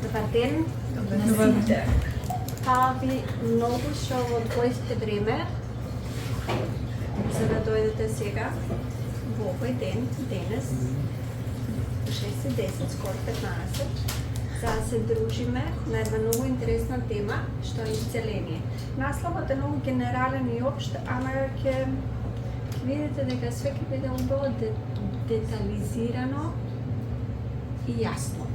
Добар ден. Ви многу што одвоите време за да дојдете сега во овој ден, денес, 6:10, скоро 15, за да се дружиме на една многу интересна тема, што е исцеление. Насловот е многу генерален и општ, ама ќе видите дека све ќе биде убаво детализирано и јасно.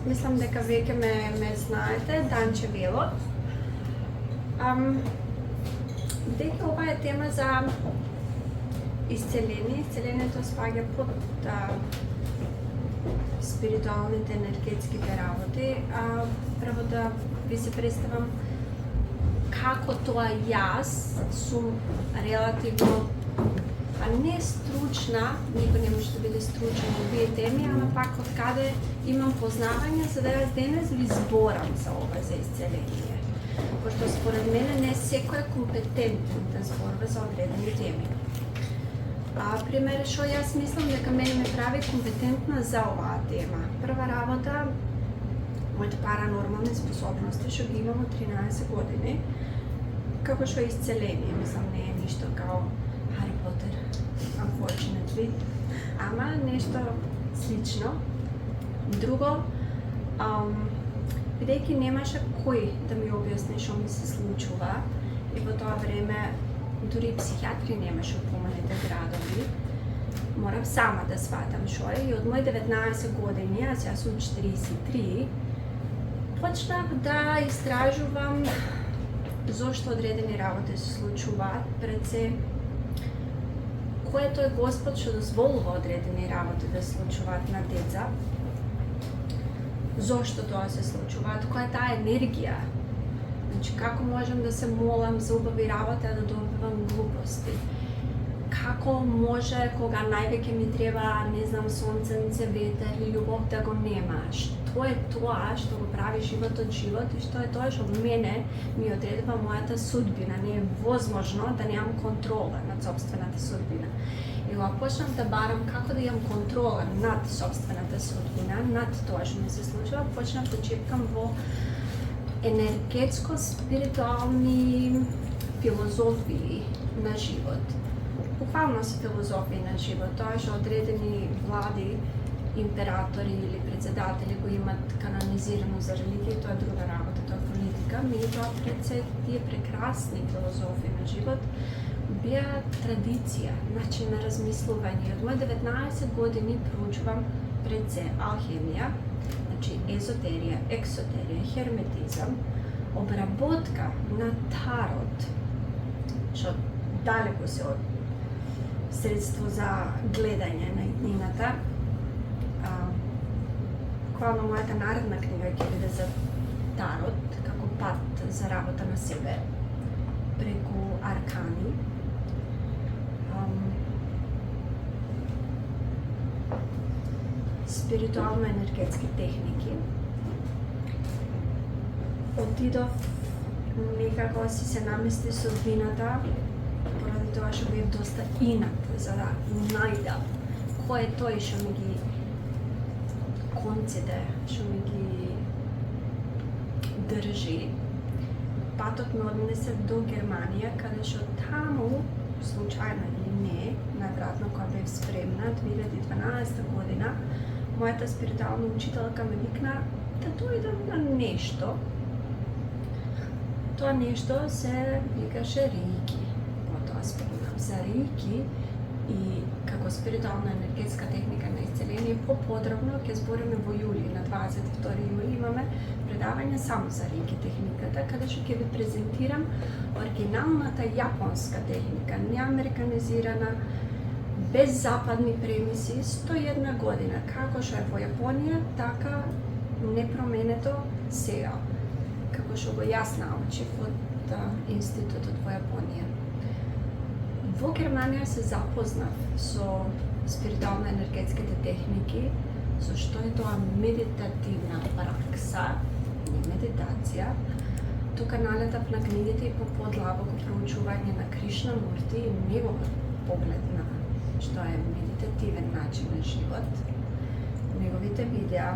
Мислам дека веќе ме знаете, Данче Велот. Дека ова е тема за исцеление. Исцелението спаѓа под спиритуалните, енергетските работи. Прво да ви се представам како тоа јас сум релативно не стручна, никој не може да биде стручен во овие теми, ама пак од каде имам познавање за да јас денес ви зборам за ова, за исцеление. Пошто според мене не секој е компетентен да зборува за одредени теми. Пример, што јас мислам дека мене ме прави компетентна за оваа тема. Прва работа, моите паранормални способности што ги имам од 13 години, како што е исцеление, мислам не е ништо као Хари Потер, unfortunately, ама нешто слично. Друго, бидејќи немаше кој да ми објасни што ми се случува, и во тоа време дури и психијатри немаше во помалите градови, морам сама да сватам што е, и од мои 19 години, јас сум 43, почнав да истражувам зошто одредени работи се случуваат, пред се кој е тој Господ што дозволува одредени работи да се случуваат на деца, зошто тоа се случуваат, која е таа енергија, значи како можам да се молам за убави работи, а да добивам глупости, како може кога највеќе ми треба, не знам, сонценце, ветер и љубов да го нема, што е тоа што го прави животот живот и што е тоа што мене ми одредува мојата судбина. Не е возможно да немам контрола над сопствената судбина. И кога почнав да барам како да имам контрола над сопствената судбина, над тоа што ми се случува, почнав да чепкам во енергетско-спиритуални филозофии на живот. Буквално се филозофии на живот, тоа што одредени влади, императори или председатели го имат канонизирано за религија, тоа е друга работа, тоа е политика, меѓутоа пред се тие прекрасни филозофии на живот беа традиција, начин на размислување. Од мои 19 години проучувам пред се алхемија, значи езотерија, ексотерија, херметизам, обработка на тарот, што далеко се од средство за гледање на иднината. Буквално мојата наредна книга ќе биде за тарот, како пат за работа на себе, преку аркани. Спиритуално-енергетски техники. Отидов некако си се намести судбината, поради тоа што бев доста инат, за да најдам кој е тој што ми ги конците, што ми ги држи. Патот ме однесе до Германија, каде што таму, случајно или не, најверојатно кога бев спремна, 2012 година, мојата спиритуална учителка ме викна да дојдам на нешто. Тоа нешто се викаше Рейки. Потоа спомнам за Рейки и како спиритуална енергетска техника на исцеление, поподробно ќе збориме во јули, на 22 јули имаме предавање само за Рейки техниката, каде што ќе ви презентирам оригиналната јапонска техника, неамериканизирана, без западни премиси, 101 година, како што е во Јапонија, така непроменето сега, како што го јас научив од институтот во Јапонија. Во Германија се запознав со спиритуално-енергетските техники, со што е тоа медитативна пракса, не медитација. Тука налетав на книгите и по подлабоко проучување на Кришнамурти и неговиот поглед на што е медитативен начин на живот. Неговите видеа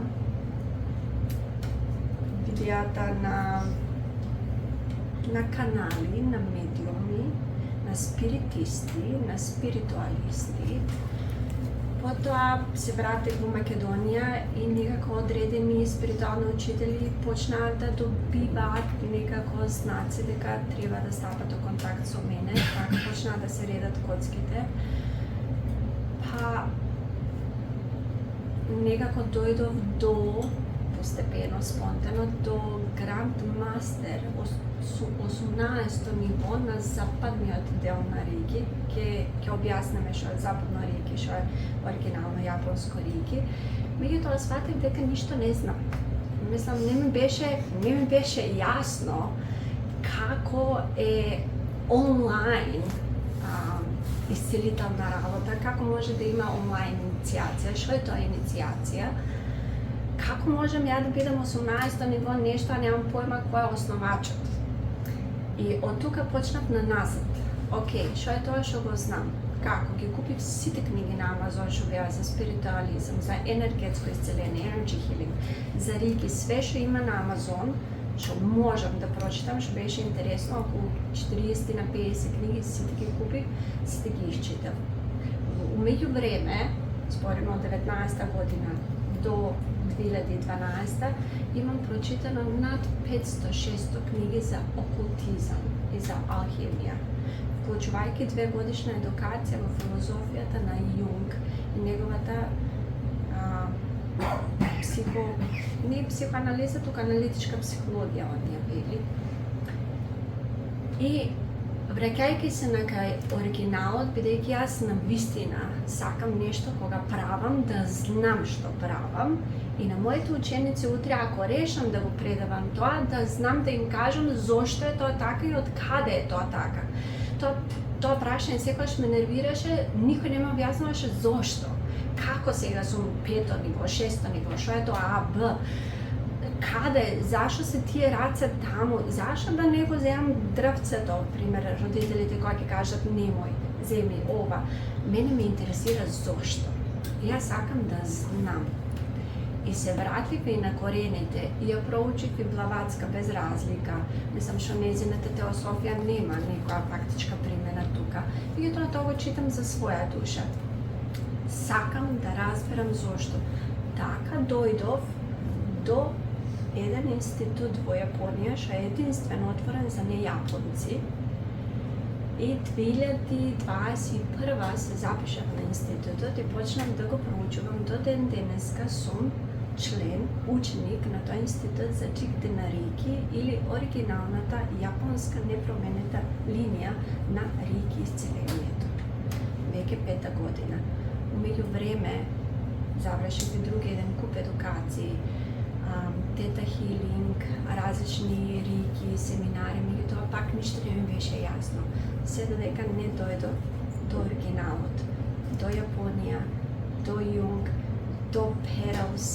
студијата на канали, на медиуми, на спиритисти, на спиритуалисти. Потоа се вратив во Македонија и некако одредени спиритуални учители почнаа да добиваат некако знаци дека треба да стапат во контакт со мене, така почнаа да се редат коцките. Па некако дојдов до постепено, спонтано, до Гранд Мастер, 18-то ниво на западниот дел на Рейки. Ќе објаснеме што е западно Рейки, што е оригинално јапонско Рейки. Меѓутоа сватив дека ништо не знам. Мислам, не ми беше јасно како е онлайн исцелителна работа, како може да има онлайн иницијација, што е тоа иницијација, како можем ја да бидам 18-то ниво нешто, а немам појма кој е основачот. И од тука почнав на назад. Океј, што е тоа што го знам? Како? Ги купив сите книги на Амазон што беа за спиритуализам, за енергетско исцеление, energy healing, за Рейки, све што има на Амазон, што можам да прочитам, што беше интересно, околу 40 на 50 книги, сите ги купив, сите ги изчитав. Умеѓу време, споримо од 19-та година до 2012 имам прочитано над 500-600 книги за окултизам и за алхемија, вклучувајќи 2-годишна едукација во филозофијата на Јунг и неговата не психоанализа, тука аналитичка психологија он ја вели. И враќајќи се на кај оригиналот, бидејќи јас на вистина сакам нешто кога правам, да знам што правам, и на моите ученици утре, ако решам да го предавам тоа, да знам да им кажам зошто е тоа така и од каде е тоа така. Тоа прашање секогаш ме нервираше, никој не ме објаснуваше зошто. Како сега сум 5-то ниво, 6-то ниво, што е тоа А, Б, каде, зашо се тие раце таму, зашо да не го земам дрвцето, пример, родителите кои ќе кажат немој, земи ова. Мене ме интересира зошто. Јас сакам да знам. И се вратив и на корените, и ја проучив и Блаватска без разлика. Мислам што незината теософија нема некоја фактичка примена тука. И тоа го читам за своја душа. Сакам да разберам зошто. Така дојдов до еден институт во Јапонија, што е единствено отворен за нејапонци. И 2021 се запишав на институтот и почнав да го проучувам. До ден денеска сум член, ученик на тој институт за Джигде на Рейки или оригиналната јапонска непроменета линија на Рейки исцелението. Веќе 5-та година. Умеѓу време завршив и други еден куп едукации, тета хилинг, различни Рейки, семинари, меѓутоа пак ништо не ми беше јасно. Се додека не дојдов до оригиналот, до Јапонија, до Јунг, до Перелс,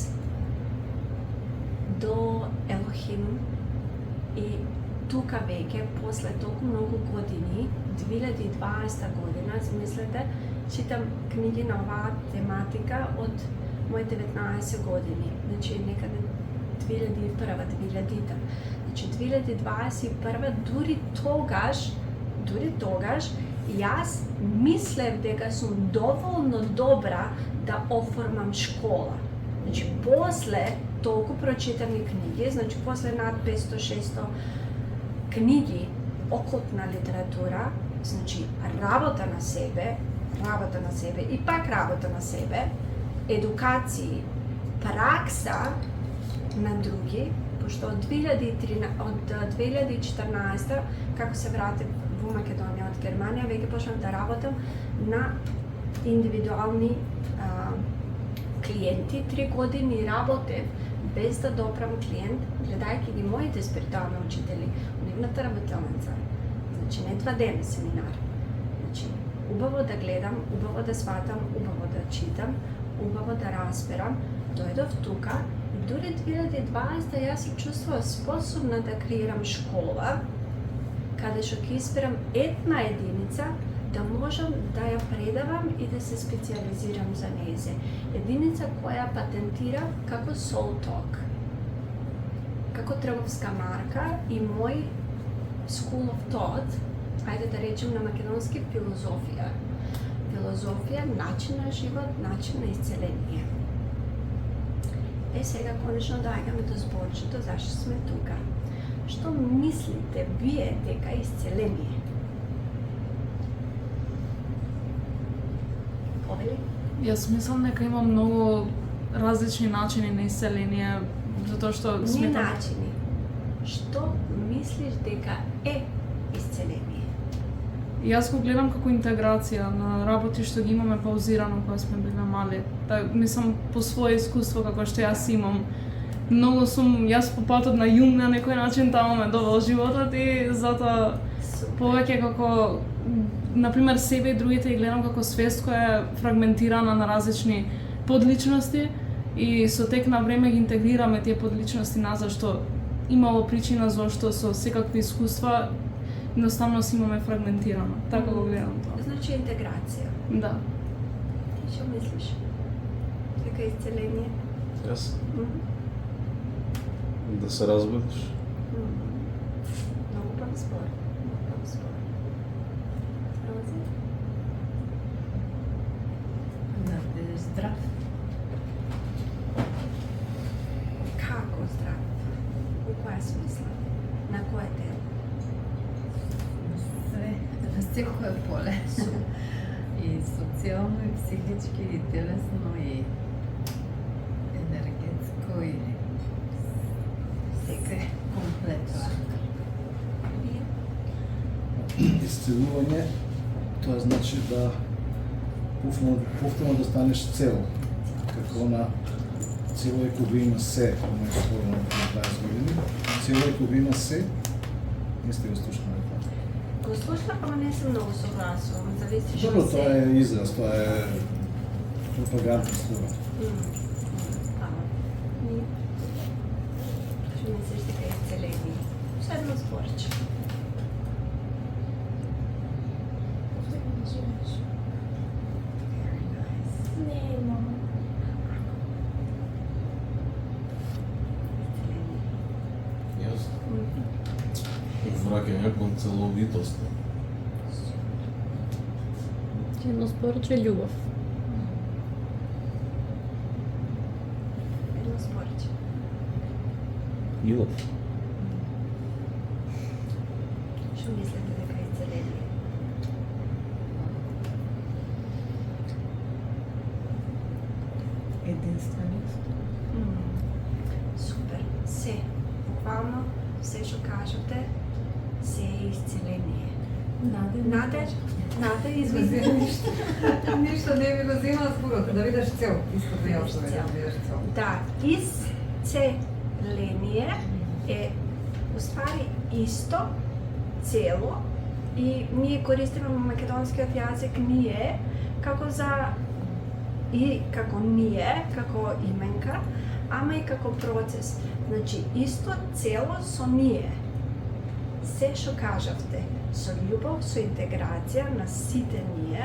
до Елохим, и тука веќе, после толку многу години, 2020 година, замислете, читам книги на оваа тематика од мои 19 години, значи некаде 2001-2000. Значи 2021, дури тогаш, јас мислев дека сум доволно добра да оформам школа. Значи, после толку прочитани книги, значи после над 500-600 книги окултна литература, значи работа на себе и пак работа на себе, едукации, пракса на други, пошто од 2014, како се вратив во Македонија од Германија, веќе почнав да работам на индивидуални клиенти. 3 години работев без да допрам клиент, гледајќи ги моите спиритуални учители, нивната работелница. Значи, не 2 дена семинар. Значи, убаво да гледам, убаво да сватам, убаво да читам, убаво да разберам. Дојдов тука и дури 2020 јас се чувствував способна да креирам школа, каде што ќе изберам една единица, да можам да ја предавам и да се специализирам за незе. Единица која патентира како Soul Talk. како трговска марка и мој school of thought, ајде да речем на македонски филозофија. Филозофија, начин на живот, начин на исцеление. Сега конечно доаѓаме до зборчето зашто сме тука. Што мислите вие дека е исцеление? Повели? Јас мислам дека има многу различни начини на исцеление, затоа што Не сметам... начини. Што мислиш дека е исцеление? Јас го гледам како интеграција на работи што ги имаме паузирано кога сме биле мали. Мислам по свое искуство како што јас имам. Многу сум јас по патот на Јунг на некој начин таму ме довел животот и затоа повеќе како например себе и другите ги гледам како свест која е фрагментирана на различни подличности и со тек на време ги интегрираме тие подличности назад што имало причина зашто со секакви искуства едноставно си имаме фрагментирано. Така го гледам тоа. Значи интеграција. Да. Ти што мислиш? Дека е исцеление? Јас? Да се разбудиш. Многу прав збор. Рози? Да бидеш здрав. Како здрав? У која смисла? На кое тело? Све, на секое поле. И социјално, и психички, и телесно, и енергетско, и се комплетно. Исцелување, тоа значи да повторно да станеш цел. Како на цело е кога има се, кој е скоро на 20 години, цело е кога има се, не сте го слушнали тоа. Го слушнав, ама не сум многу согласувам, зависи што Добро, се. тоа е израз, тоа е пропагандна слова. Што мислиш дека е исцеление? Седмо зборче. Јас? Враќање кон целовитост. Едно спорче љубов. Едно зборче. Љубов. Што мислите дека е исцеление? Единственост. Супер. Се. Буквално се што кажете, се е исцеление. Наде, извини. Ништо не би го земала зборот, да видиш цел. Истото јасно е, да видиш цел. Да, исцеление е уствари исто, цело, и ние користиме македонскиот јазик ние како за и како ние, како именка, ама и како процес. Значи, исто цело со ние. Се што кажавте, со љубов, со интеграција на сите ние,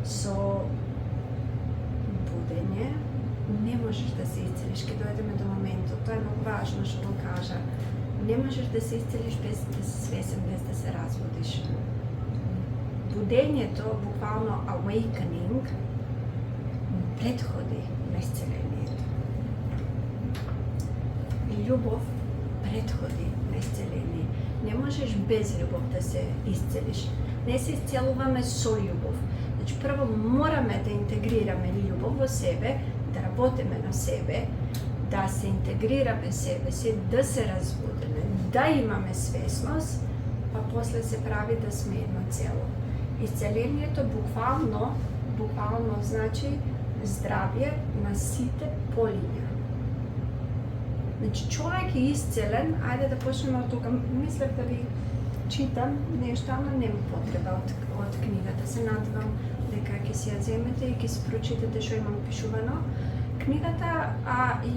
со будење, не можеш да се исцелиш, ке дојдеме до моментот, тоа е многу важно што го кажа. Не можеш да се исцелиш без да си свесен, без да се разбудиш. Будењето, буквално awakening, предходи на исцелението. Љубов предходи на исцеление. Не можеш без љубов да се исцелиш. Не се исцелуваме со љубов. Значи, прво мораме да интегрираме љубов во себе, да работиме на себе, да се интегрираме себе си, да се разбудиме, да имаме свесност, па после се прави да сме едно цело. Исцелението буквално значи здравје на сите полиња. Значи, човек е исцелен, ајде да почнеме од тука. Мислев да ви читам нешто, ама нема потреба од книгата. Се надевам дека ќе си ја земете и ќе си прочитате што имам пишувано. Книгата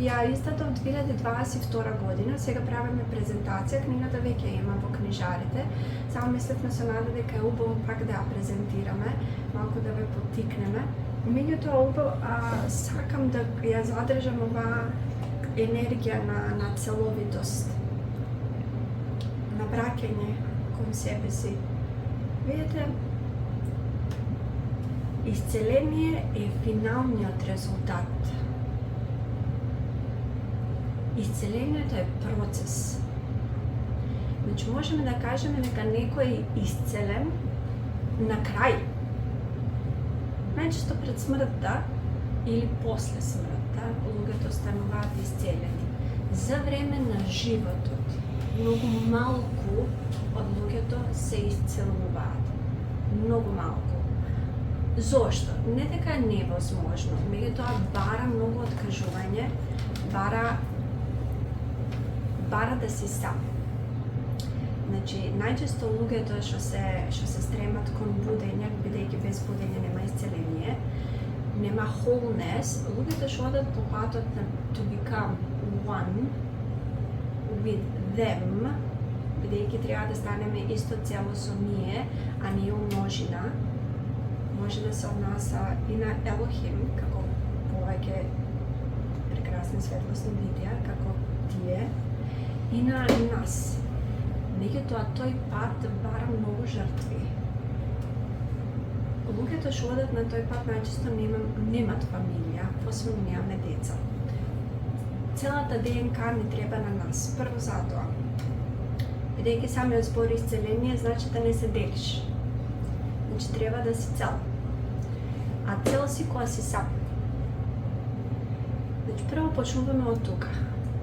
ја издадов 2022 година, сега правиме презентација, книгата веќе има во книжарите. Само мислевме со нада дека е убаво пак да ја презентираме, малку да ве поттикнеме. Меѓутоа, сакам да ја задржам оваа енергија на целовитост, на враќање кон себе си. Видите, исцеление е финалниот резултат. Исцелението е процес. Значи, можеме да кажеме дека некој е исцелен на крај. Најчесто пред смртта или после смртта, луѓето стануваат исцелени. За време на животот, многу малку од луѓето се исцелуваат. Многу малку. Зошто? Не дека е невозможно, меѓутоа бара многу откажување, бара да си сам. Значи, најчесто луѓето што се стремат кон будење, бидејќи без будење нема исцеление, нема wholeness, луѓето што одат по патот на to become one with them, бидејќи треба да станеме исто цело со ние, а ние умножина, може да се однаса и на Елохим, како повеќе прекрасни светлосни видеа, како тие, и на нас. Меѓутоа, тој пат бара многу жртви. Луѓето што одат на тој пат најчесто немат фамилија, посебно немаме деца. Целата ДНК не треба на нас. Прво затоа, бидејќи самиот збор исцеление значи да не се делиш. Значи треба да си цел. А цел си кога си сам. Значи прво почнуваме од тука.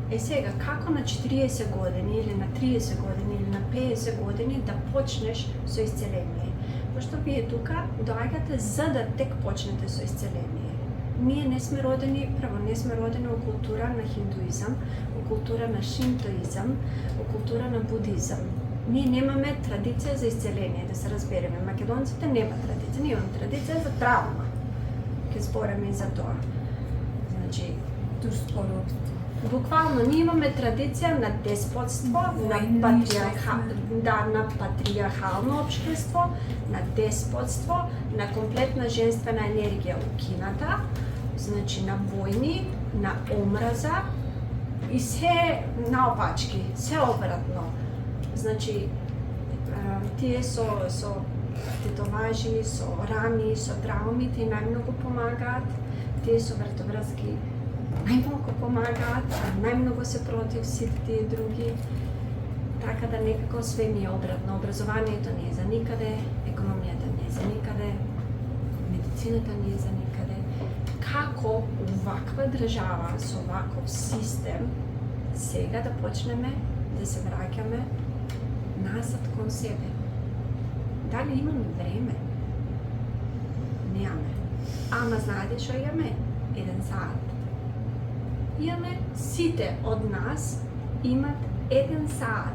Сега, како на 40 години, или на 30 години, или на 50 години да почнеш со исцеление? Пошто вие тука доаѓате за да тек почнете со исцеление. Ние не сме родени, прво не сме родени во култура на хиндуизам, во култура на шинтоизам, во култура на будизам. Ние немаме традиција за исцеление, да се разбереме. Македонците нема традиција, ние имаме традиција за травма. Ке збореме и за тоа. Значи, турско робство. Буквално, ние имаме традиција на деспотство, на патриархално општество, на деспотство, на комплетна женствена енергија укината, значи на војни, на омраза и се наопачки, се обратно. Значи, тие со тетоважи, со рани, со травми, тие најмногу помагаат, тие со вртоврски најмногу помагаат, најмногу се против сите тие други. Така да некако све ми е обратно. Образованието не е за никаде, економијата не е за никаде, медицината не е за никаде. Како ваква држава со ваков систем сега да почнеме да се враќаме назад кон себе? Дали имаме време? Немаме. Ама знаете што имаме? 1 сат. Имаме, сите од нас имат 1 сат.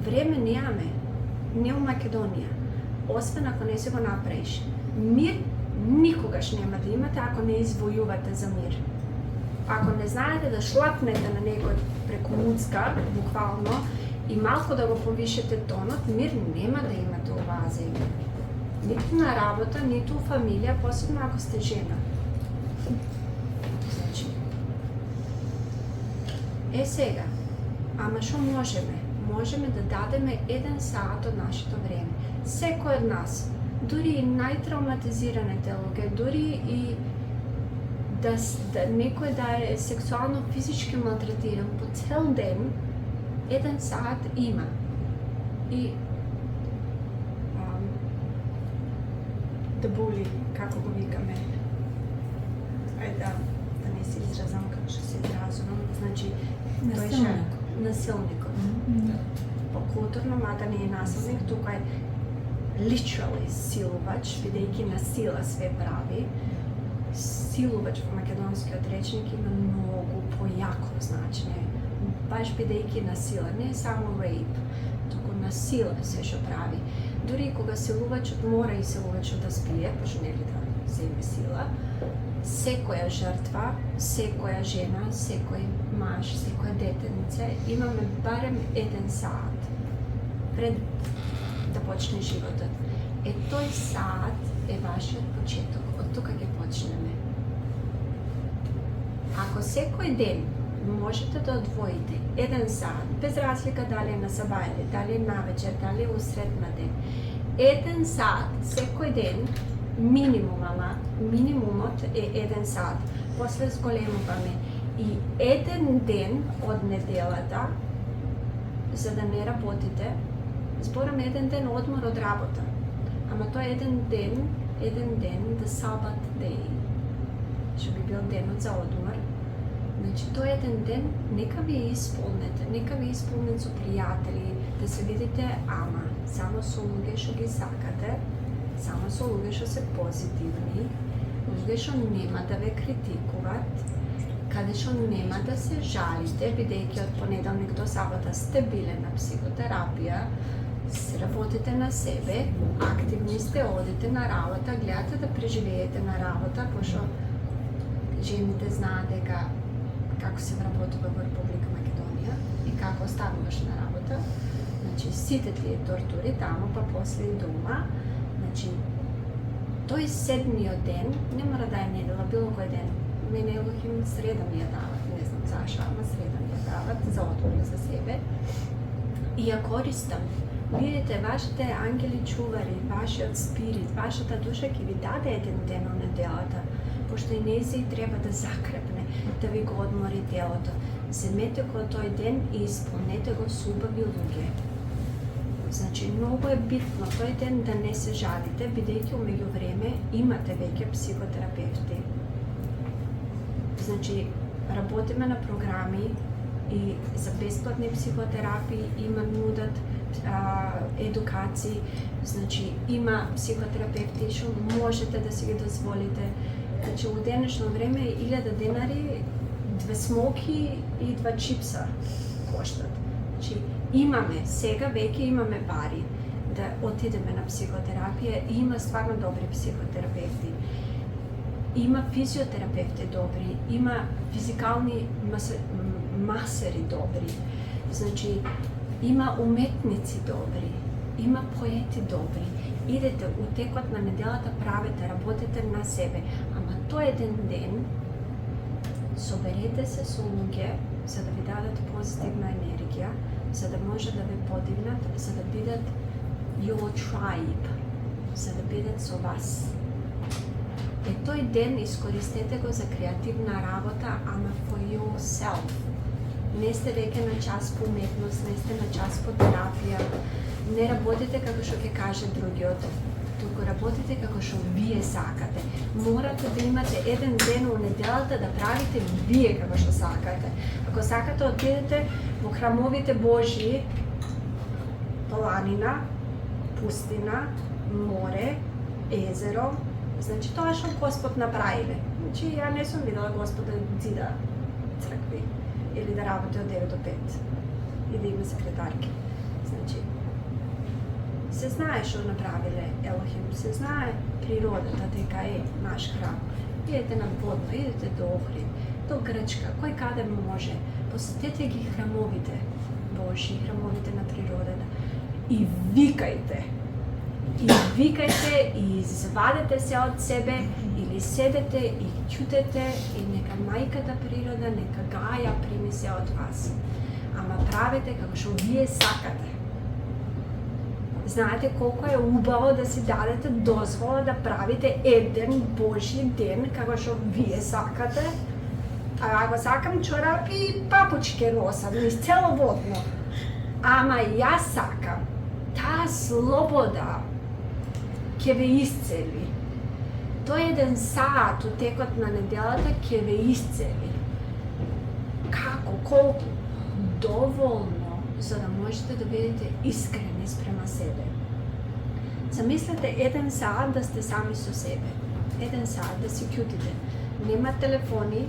Време немаме, не у Македонија, освен ако не се го направиш. Мир никогаш нема да имате ако не извојувате за мир. Ако не знаете да шлапнете на некој преку муцка, буквално, и малку да го повишете тонот, мир нема да имате оваа земја. Ниту на работа, ниту у фамилија, посебно ако сте жена. Значи, сега, ама што можеме? Можеме да дадеме 1 саат од нашето време. Секој од нас, дури и најтравматизираните луѓе, дури и да некој да е сексуално физички малтретиран по цел ден, 1 саат има. И да були, како го викаме, да не се изразам како што се изразувам, значи насилникот. По културно, мада не е насилник, тука е literally силувач, бидејќи на сила све прави. Силувач во македонскиот речник има многу појако значење, баш бидејќи на сила, не е само rape, туку на сила се што прави. Дури кога силувачот мора и силувачот да спие, пошто нели да земе сила, секоја жртва, секоја жена, секој маж, секоја детенце, имаме барем 1 саат пред да почне животот. Тој саат е вашиот почеток, од тука ќе почнеме. Ако секој ден можете да одвоите 1 сат, без разлика дали е на саба или дали е навечер, дали е усред на ден, 1 сат секој ден, минимумот е 1 сат. После зголемуваме и 1 ден од неделата, за да не работите, збораме 1 ден одмор од работа. Ама тоа е 1 ден, the Sabbath day, што би бил денот за одмор. Значи, тој 1 ден, нека ви исполнете со пријатели, да се видите, ама само со луѓе што ги сакате, само со луѓе што се позитивни, луѓе што нема да ве критикуваат, каде што нема да се жалите, бидејќи од понеделник до сабота сте биле на психотерапија, се работите на себе, активни сте, одите на работа, гледате да преживеете на работа, пошто жените знаат дека како се вработува во Република Македонија и како остануваш на работа. Значи, сите тие тортури таму, па после и дома. Значи, тој 7-миот ден, не мора да е недела, било кој ден. Мене Елохим среда ми ја дават, не знам зашо, ама среда ми ја дават за одмор за себе. И ја користам. Видите, вашите ангели чувари, вашиот спирит, вашата душа ќе ви даде 1 ден на неделата, пошто и нејзе треба да закрепне, да ви го одмори телото. Земете го тој ден и исполнете го со убави луѓе. Значи, многу е битно тој ден да не се жалите, бидејќи меѓу време имате веќе психотерапевти. Значи, работиме на програми и за бесплатни психотерапии има нудат едукации, значи има психотерапевти што можете да си ги дозволите. Значи, у денешно време 1000 денари, 2 смоки и 2 чипса коштат. Значи, имаме, сега веќе имаме пари да отидеме на психотерапија и има стварно добри психотерапевти. Има физиотерапевти добри, има физикални масери добри. Значи, има уметници добри, има поети добри. Идете у текот на неделата, правете, работете на себе. Ама тој 1 ден, соберете се со луѓе, за да ви дадат позитивна енергија, за да може да ве подигнат, за да бидат your tribe, за да бидат со вас. Тој ден искористете го за креативна работа, ама for yourself. Не сте веќе на час по уметност, не сте на час по терапија, не работите како што ќе каже другиот, туку работите како што вие сакате. Морате да имате 1 ден у неделата да правите вие како што сакате. Ако сакате, отидете во храмовите Божји, планина, пустина, море, езеро, значи тоа што Господ направиле. Значи, ја не сум видела Господ да зида цркви или да работи од 9 до 5 и да има секретарки. Значи, се знае што направиле Елохим, се знае природата дека е наш храм. Идете на Водно, идете до Охрид, до Грчка, кој каде може. Посетете ги храмовите Божји, храмовите на природата и викајте. И викајте и извадете се од себе или седете и ќутете и нека мајката природа, нека Гаја прими се од вас. Ама правете како што вие сакате. Знаете колку е убаво да си дадете дозвола да правите еден Божји ден како што вие сакате. А ако сакам чорапи и папучки носам низ цело Водно. Ама јас сакам таа слобода ќе ве исцели. Тој 1 сат у текот на неделата ќе ве исцели. Како? Колку? Доволно, за да можете да бидете искрени спрема себе. Замислете 1 сат да сте сами со себе. 1 сат да си ќутите. Нема телефони,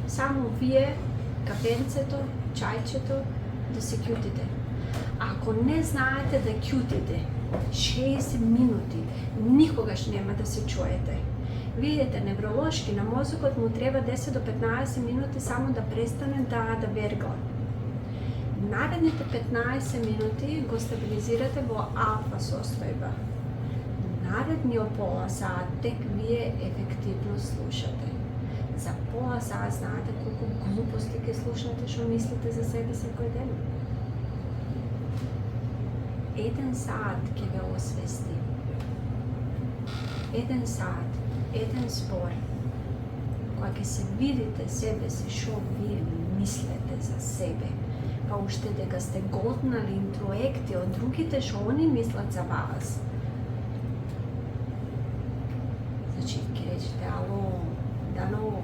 само вие, кафенцето, чајчето, да си ќутите. Ако не знаете да ќутите 60 минути, никогаш нема да се чуете. Видите, невролошки на мозокот му треба 10 до 15 минути само да престане да вергла. Наредните 15 минути го стабилизирате во алфа состојба. Наредниот пола саат тек вие ефективно слушате. За пола сега знаете колку глупости ќе слушнете што мислите за себе секој ден. 1 сат ќе ве освести. 1 сат, 1 спор, кога ќе се видите себе си што вие мислете за себе, па уште дека сте готнали интроекти од другите што они мислат за вас. Значи, ќе речете, ало, дано,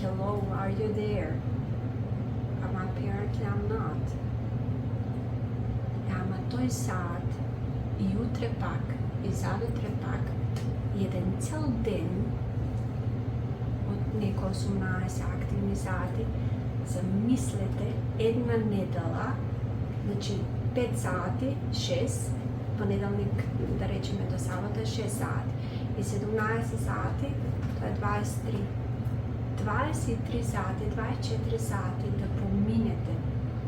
hello, are you there? Ама apparently I'm not. Ама тој сат, и утре пак, и завтре пак, и еден цел ден, од неко 18 активни сати, замислете една недела, значи 5 сати, 6, понеделник, да речеме до сабота, 6 сати, и 17 сати, тоа е 23. 23 сати, 24 сати да поминете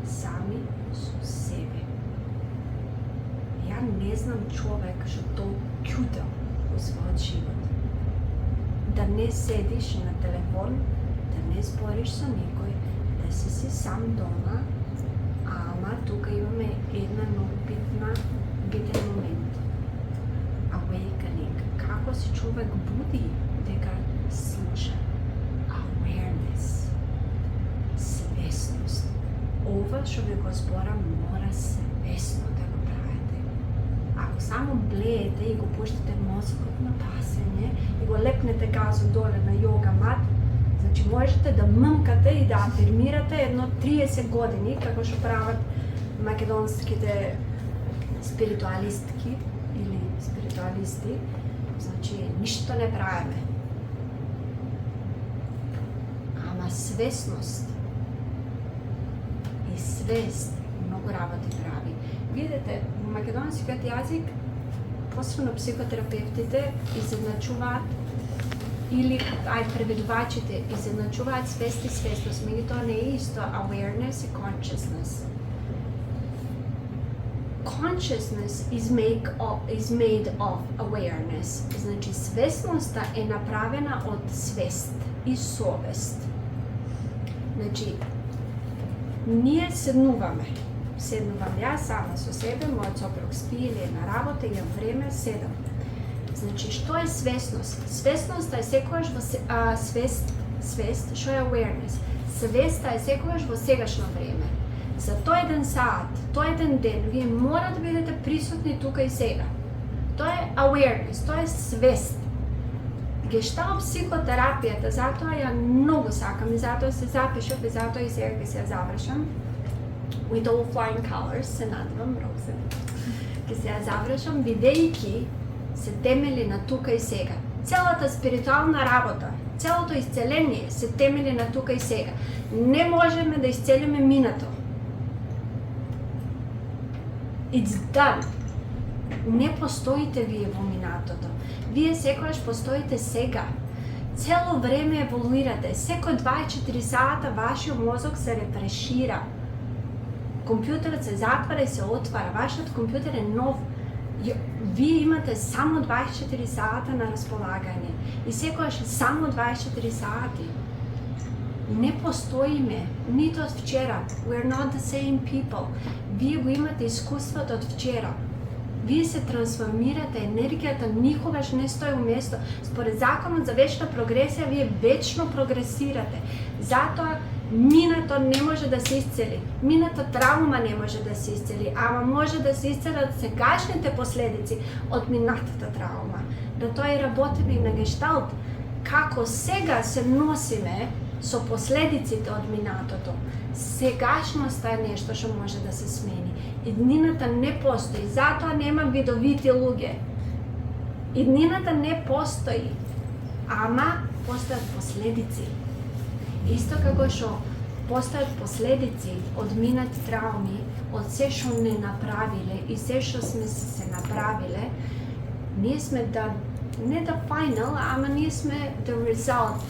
сами со себе. Ја не знам човек што толку ќутел во својот живот. Да не седиш на телефон, да не збориш со никој, да си сам дома, ама тука имаме една многу битен момент. Awakening. Како се човек буди дека слуша. Awareness. Свесност. Ова што ви го зборам мора свесно да го правите. Ако само блеете и го пуштите мозокот на пасење и го лепнете газо доле на йога мат, значи можете да мъмкате и да афирмирате едно 30 години, како што прават македонските спиритуалистки или спиритуалисти, значи ништо не правиме. Ама свесност и свест многу работи прави. Видете, во македонскиот јазик, посебно психотерапевтите изедначуваат или преведувачите изедначуваат свест и свесност, меѓутоа не е исто awareness и consciousness. Consciousness is made of awareness. Значи свесноста е направена од свест и совест. Значи, ние седнувам јас сама со себе, мојот сопруг спи или е на работа, имам време, седам. Значи, што е свесност? Свесноста е секогаш во свест, што е awareness? Свеста е секогаш во сегашно време. За тој еден саат, тој еден ден, вие мора да бидете присутни тука и сега. Тоа е awareness, тоа е свест. Гешталт психотерапијата, затоа ја многу сакам и затоа се запишав и затоа и сега ќе се ја завршам. With all flying colors, се надевам, Роксен. Ќе се ја завршам, бидејќи се темели на тука и сега. Целата спиритуална работа, целото исцеление се темели на тука и сега. Не можеме да исцелиме минато. It's done. Не постоите вие во минатото. Вие секогаш постоите сега. Цело време еволуирате. Секој 24 сата вашиот мозок се рефрешира. Компјутерот се затвара и се отвара. Вашиот компјутер е нов. Вие имате само 24 сата на располагање. И секогаш само 24 сати. Не постоиме, нито од вчера. We're not the same people. Вие го имате искуството од вчера. Вие се трансформирате, енергијата никогаш не стои у место. Според законот за вечна прогресија, вие вечно прогресирате. Затоа минато не може да се исцели. Мината травма не може да се исцели, ама може да се исцелат сегашните последици од минатата травма. Да тоа е работење на гешталт. Како сега се носиме со последиците од минатото. Сегашноста е нешто што може да се смени. Иднината не постои, затоа нема видовити луѓе. Иднината не постои, ама постојат последици. Исто како што постојат последици од минати трауми, од се што не направиле и се што сме се направиле, ние сме не the final, ама ние сме the result.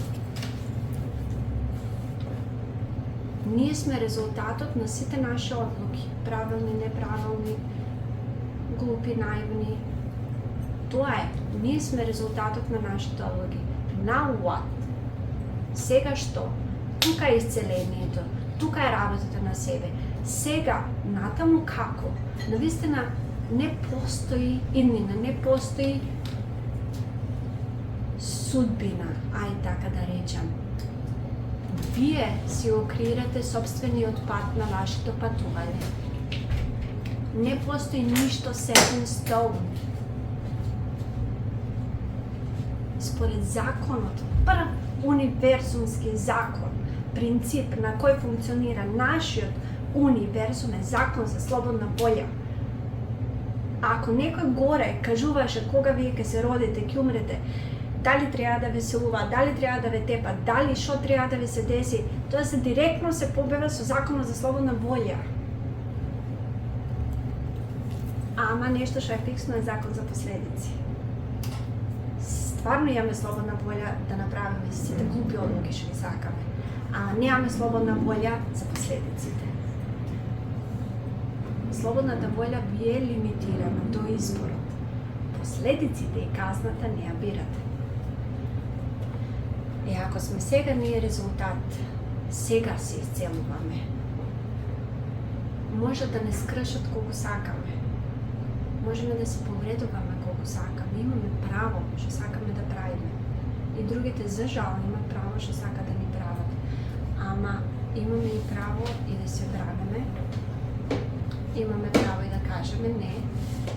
Ние сме резултатот на сите наши одлуки, правилни, неправилни, глупи, наивни. Тоа е, ние сме резултатот на нашите одлуки. Now what? Сега што? Тука е исцелението, тука е работата на себе. Сега, натаму како? Навистина, не постои иднина, не постои судбина, ај така да речам. Вие си го креирате собствениот пат на вашето патување. Не постои ништо set in stone. Според законот, прв универзумски закон, принцип на кој функционира нашиот универзум е закон за слободна волја. Ако некој горе кажуваше кога вие ќе се родите, ќе умрете, дали треба да ве селува, дали треба да ве тепа, дали што треба да ве се деси, тоа се директно се побива со законот за слободна волја. Ама нешто што е фиксно е закон за последици. Стварно имаме слободна волја да направиме сите глупи одлуки што ги сакаме, а немаме слободна волја за последиците. Слободната волја ви е лимитирана до изборот. Последиците и казната не ја бирате. Ако сме сега ние резултат, сега се исцелуваме. Може да не скршат колку сакаме. Можеме да се повредуваме колку сакаме. Имаме право што сакаме да правиме. И другите, за жал, имат право што сакат да ни прават. Ама имаме и право и да се бранеме. Имаме право и да кажеме не.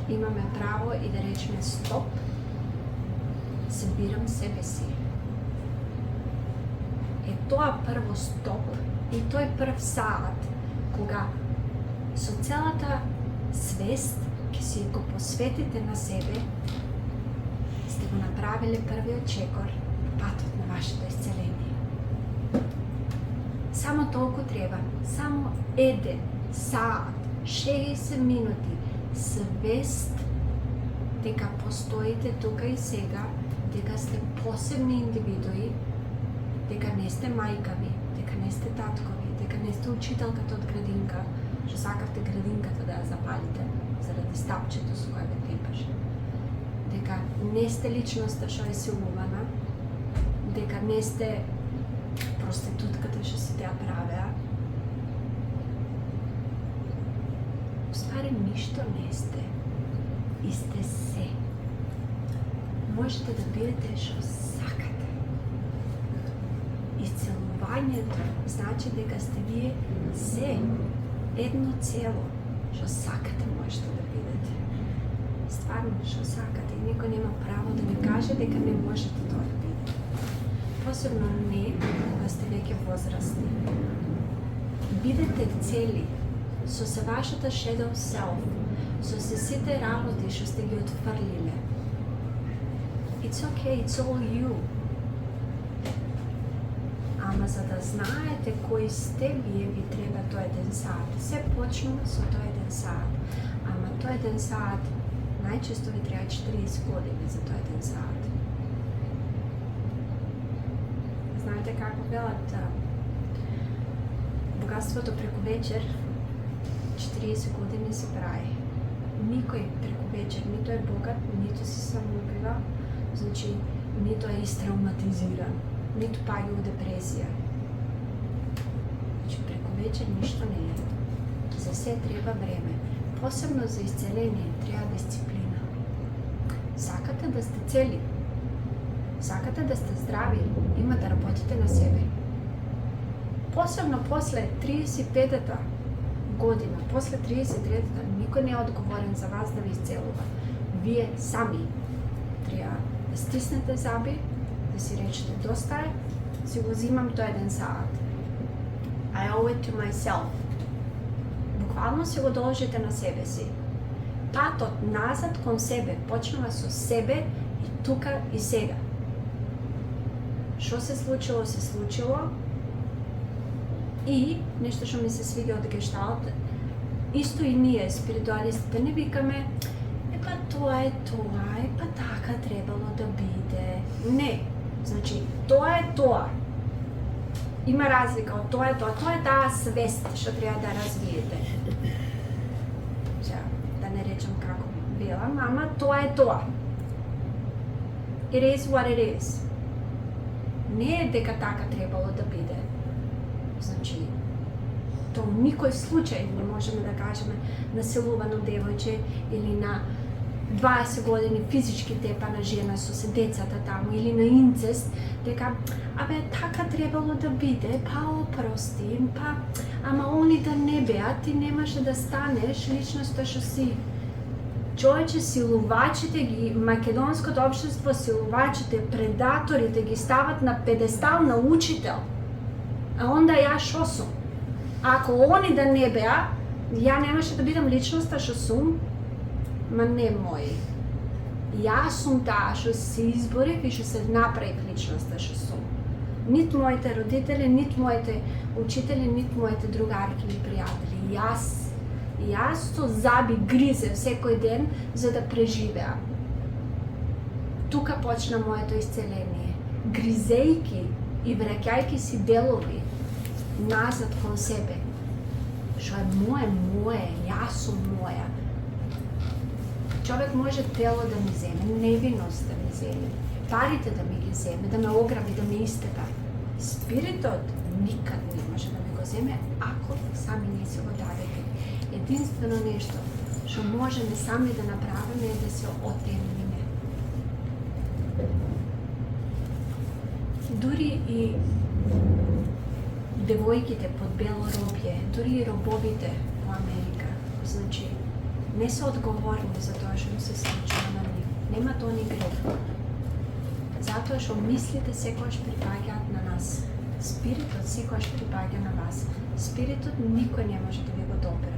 Имаме право и да речеме стоп. Събирам себе си. Тоа прво стоп и тој прв саат, кога со целата свест ќе си го посветите на себе, сте го направиле првиот чекор патот на вашето исцеление. Само толку треба, само 1 саат, 60 минути свест дека постоите тука и сега, дека сте посебни индивидуи, дека не сте мајкави, дека не сте таткови, дека не сте учителката од градинка, што сакавте градинката да ја запалите заради стапчето со кое ве тепаше. Дека не сте личноста што е силувана, дека не сте проститутката што си ја правеа. Уствари ништо не сте. И сте се. Можете да бидете што сакате. Исцелувањето значи дека сте вие се едно цело, што сакате можете да бидете. Стварно што сакате и никој нема право да ви каже дека не можете тоа да бидете. Посебно не кога сте веќе возрастни. Бидете цели со се вашата shadow self, со се сите работи што сте ги отфрлиле. It's okay, it's all you. Ама за да знаете кои сте вие, ви треба тој 1 саат. Се почнува со тој 1 саат. Ама тој 1 саат, најчесто ви треба 40 години за тој 1 саат. Знаете како велат, богатството преку вечер 40 години се прави. Никој преку вечер нито е богат, нито се самоубива, значи нито е истравматизиран, нито паѓа у депресија. Значи преку вечер ништо не е. За се треба време. Посебно за исцеление треба дисциплина. Сакате да сте цели, сакате да сте здрави, има да работите на себе. Посебно после 35-та година, после 33-та, никој не е одговорен за вас да ви исцелува. Вие сами треба да стиснете заби, да си речете доста е, си го взимам тој 1 саат. I owe it to myself. Буквално си го должите на себе си. Патот назад кон себе почнува со себе и тука и сега. Што се случило, се случило. И нешто што ми се свиѓа од гешталт, исто и ние, спиритуалистите, не викаме па тоа е тоа, па така требало да биде. Не, значи, тоа е тоа. Има разлика од тоа е таа свест што треба да развиете. Да не речам како велам, ама тоа е тоа. It is what it is. Не е дека така требало да биде. Значи, то у никој случај не можеме да кажеме насилувано девојче или на 20 години физички тепана жена со се децата таму или на инцест, дека така требало да биде, па опрости, па ама они да не беа, ти немаше да станеш личноста што си. Човече, силувачите ги, македонското општество, силувачите, предаторите ги стават на педестал на учител. А онда ја шо сум? Ако они да не беа, ја немаше да бидам личноста што сум, ма не мој. Јас сум таа што се изборив и што се направив личноста што сум. Нит моите родители, нит моите учители, нит моите другарки или пријатели. Јас со заби гризев секој ден за да преживеам. Тука почна моето исцеление. Гризејки и враќајки си делови назад кон себе. Што е мое, јас сум моја. Човек може тело да ми земе, невиност да ми земе, парите да ми ги земе, да ме ограби, да ме истепа. Спиритот никад не може да ми го земе, ако сами не си го дадете. Единствено нешто што можеме сами да направиме е да се отемниме. Дури и девојките под бело робје, дури и робовите во Америка, значи, не се одговорни за тоа што се случува на нив. Немат они грев. Затоа што мислите секогаш припаѓаат на нас. Спиритот секогаш припаѓа на вас. Спиритот никој не може да ви го добре.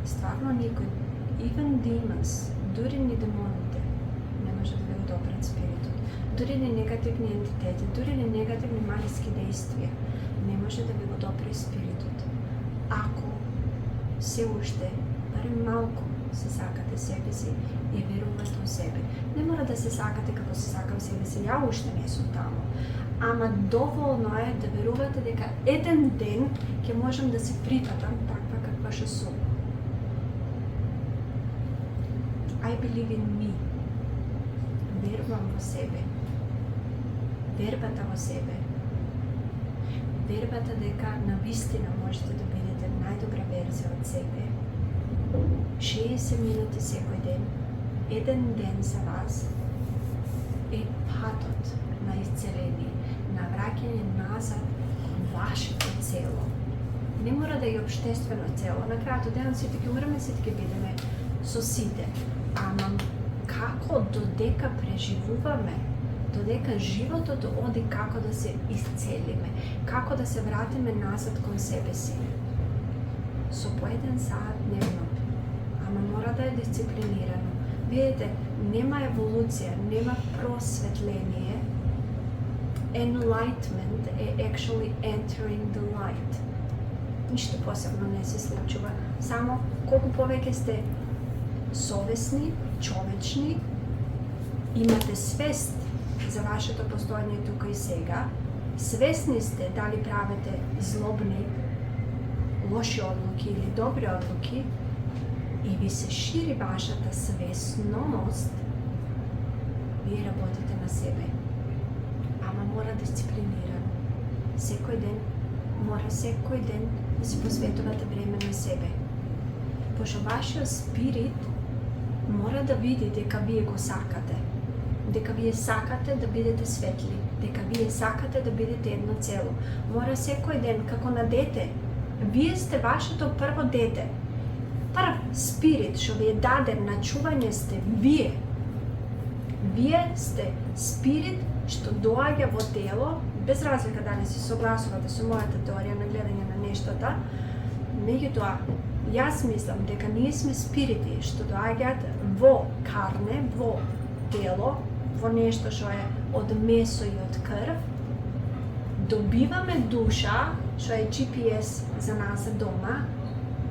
Стварно никој. Even demons, дури ни демоните, не може да ви го добрат спиритот. Дури ни негативни ентитети, дури ни негативни магиски действија, не може да ви го добре спиритот. Ако се уште барем малку се сакате себе си и верувате во себе. Не мора да се сакате како се сакам себе си, ја уште не сум таму. Ама доволно е да верувате дека еден ден ќе можам да се прифатам таква каква што сум. I believe in me. Верувам во себе. Вербата во себе. Вербата дека навистина можете да бидете најдобра верзија од себе. 60 минути секој ден, еден ден за вас е патот на исцеление, на враќање назад кон вашето цело. Не мора да е општествено цело. На крајот денот сите ќе умреме, сите ќе бидеме со сите. Ама како додека преживуваме, додека животот оди како да се исцелиме, како да се вратиме назад кон себе си. Со по 1 саат дневно. Ама мора да е дисциплинирано. Видите, нема еволуција, нема просветление. Enlightenment е actually entering the light. Ништо посебно не се случува. Само колку повеќе сте совесни, човечни, имате свест за вашето постојање тука и сега, свесни сте дали правите злобни, лоши одлуки или добри одлуки, и ви се шири вашата свесност, вие работите на себе. Ама мора дисциплинирано. Секој ден, мора секој ден да си посветувате време на себе. Пошто вашиот спирит мора да види дека вие го сакате. Дека вие сакате да бидете светли. Дека вие сакате да бидете едно цело. Мора секој ден, како на дете, вие сте вашето прво дете. Прв спирит што ви е даден на чување сте вие. Вие сте спирит што доаѓа во тело, без разлика дали си согласувате со мојата теорија на гледање на нештата, меѓутоа, јас мислам дека ние сме спирити што доаѓаат во карне, во тело, во нешто што е од месо и од крв, добиваме душа, што е GPS за нас дома,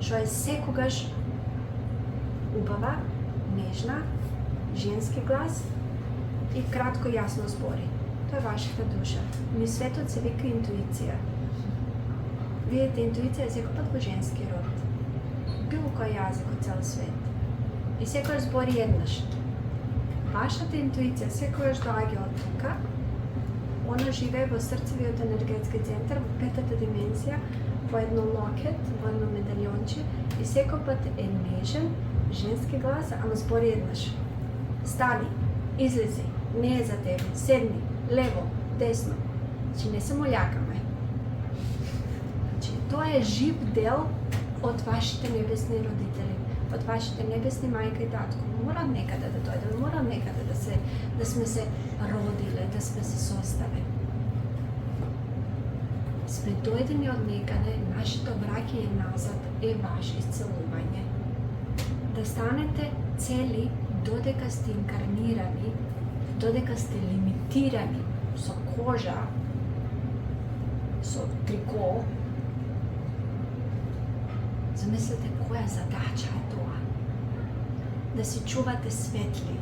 што е секогаш убава, нежна, женски глас и кратко јасно збори. Тоа е вашата душа. Ни светот се вика интуиција. Видите, интуиција е секој во женски род. Било кој јазик од цел свет. И секој збори еднаш. Вашата интуиција секојаш доаѓа од тука Она живее во срцевиот енергетски центар, во петата димензија, во едно локет, во едно медалјонче и секој пат е нежен, женски глас, ама збори еднаш. Стани, излези, не е за тебе, седни, лево, десно. Значи не се молјакаме. Значи тоа е жив дел од вашите небесни родители, од вашите небесни мајка и татко. Мора некаде да дојде, мора некаде да сме се родиле, да сме се состави. Сме дојдени од некаде, нашето враќање назад е ваше исцелување. Да станете цели додека сте инкарнирани, додека сте лимитирани со кожа, со трико. Замислете која задача е тоа. Да си чувате светли,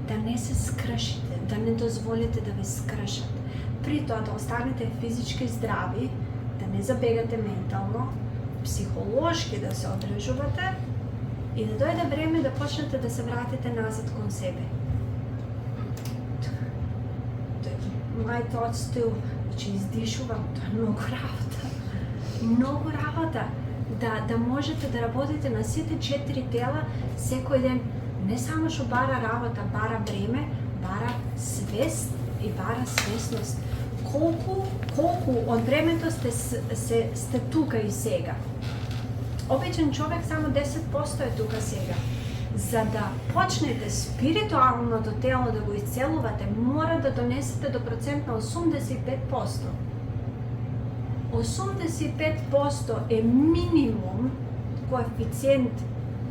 да не се скршите, да не дозволите да ве скршат. При тоа да останете физички здрави, да не забегате ментално, психолошки да се одржувате и да дојде време да почнете да се вратите назад кон себе. My thoughts still, значи издишувам, тоа е многу работа. Многу работа. Да можете да работите на сите 4 тела секој ден, не само што бара работа, бара време, бара свест и бара свесност. Колку од времето сте тука и сега. Обичен човек само 10% е тука сега. За да почнете спиритуалното тело да го исцелувате, мора да донесете до процент на 85%. 85% е минимум коефициент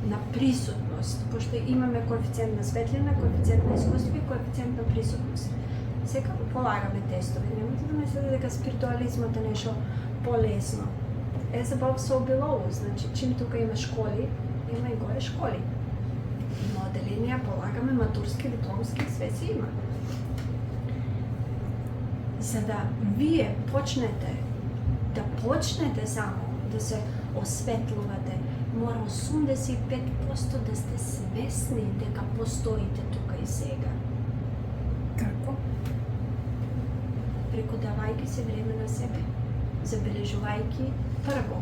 на присутност, пошто имаме коефициент на светлина, коефициент на искуство и коефициент на присутност. Сега полагаме тестове. Немате да мислите дека спиритуализмот е нешто полесно. As above, so below. Значи, чим тука има школи, има и горе школи. Има оделенија, полагаме матурски, дипломски, све си има. За да вие почнете само да се осветлувате, мора 85% да сте свесни дека постоите тука и сега. Како? Преку давајќи се време на себе, забележувајќи прво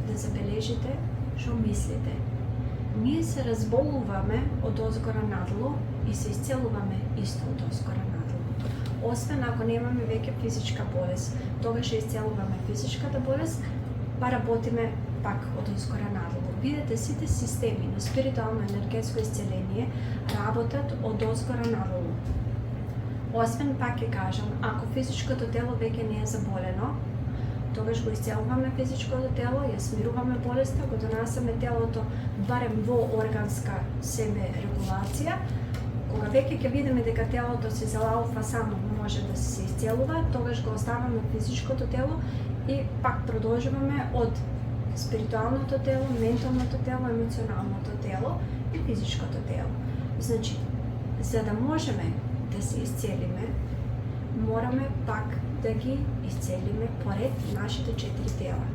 да забележите што мислите. Ние се разболуваме од озгора надолу и се исцелуваме исто од озгора надолу. Освен ако немаме веќе физичка болест, тогаш се исцелуваме физичката болест, па работиме пак од озгора надолу. Видете, сите системи на спиритуално енергетско исцеление работат од озгора надолу. Освен, пак ќе кажам, ако физичкото тело веќе не е заболено, тогаш го исцелуваме физичкото тело, ја смируваме болеста, го донасаме телото барем во органска себе регулација. Кога веќе ќе видиме дека телото се залауфа само може да се исцелува, тогаш го оставаме физичкото тело и пак продолжуваме од спиритуалното тело, менталното тело, емоционалното тело и физичкото тело. Значи, за да можеме да се исцелиме, мораме пак да ги исцелиме поред нашите 4 тела.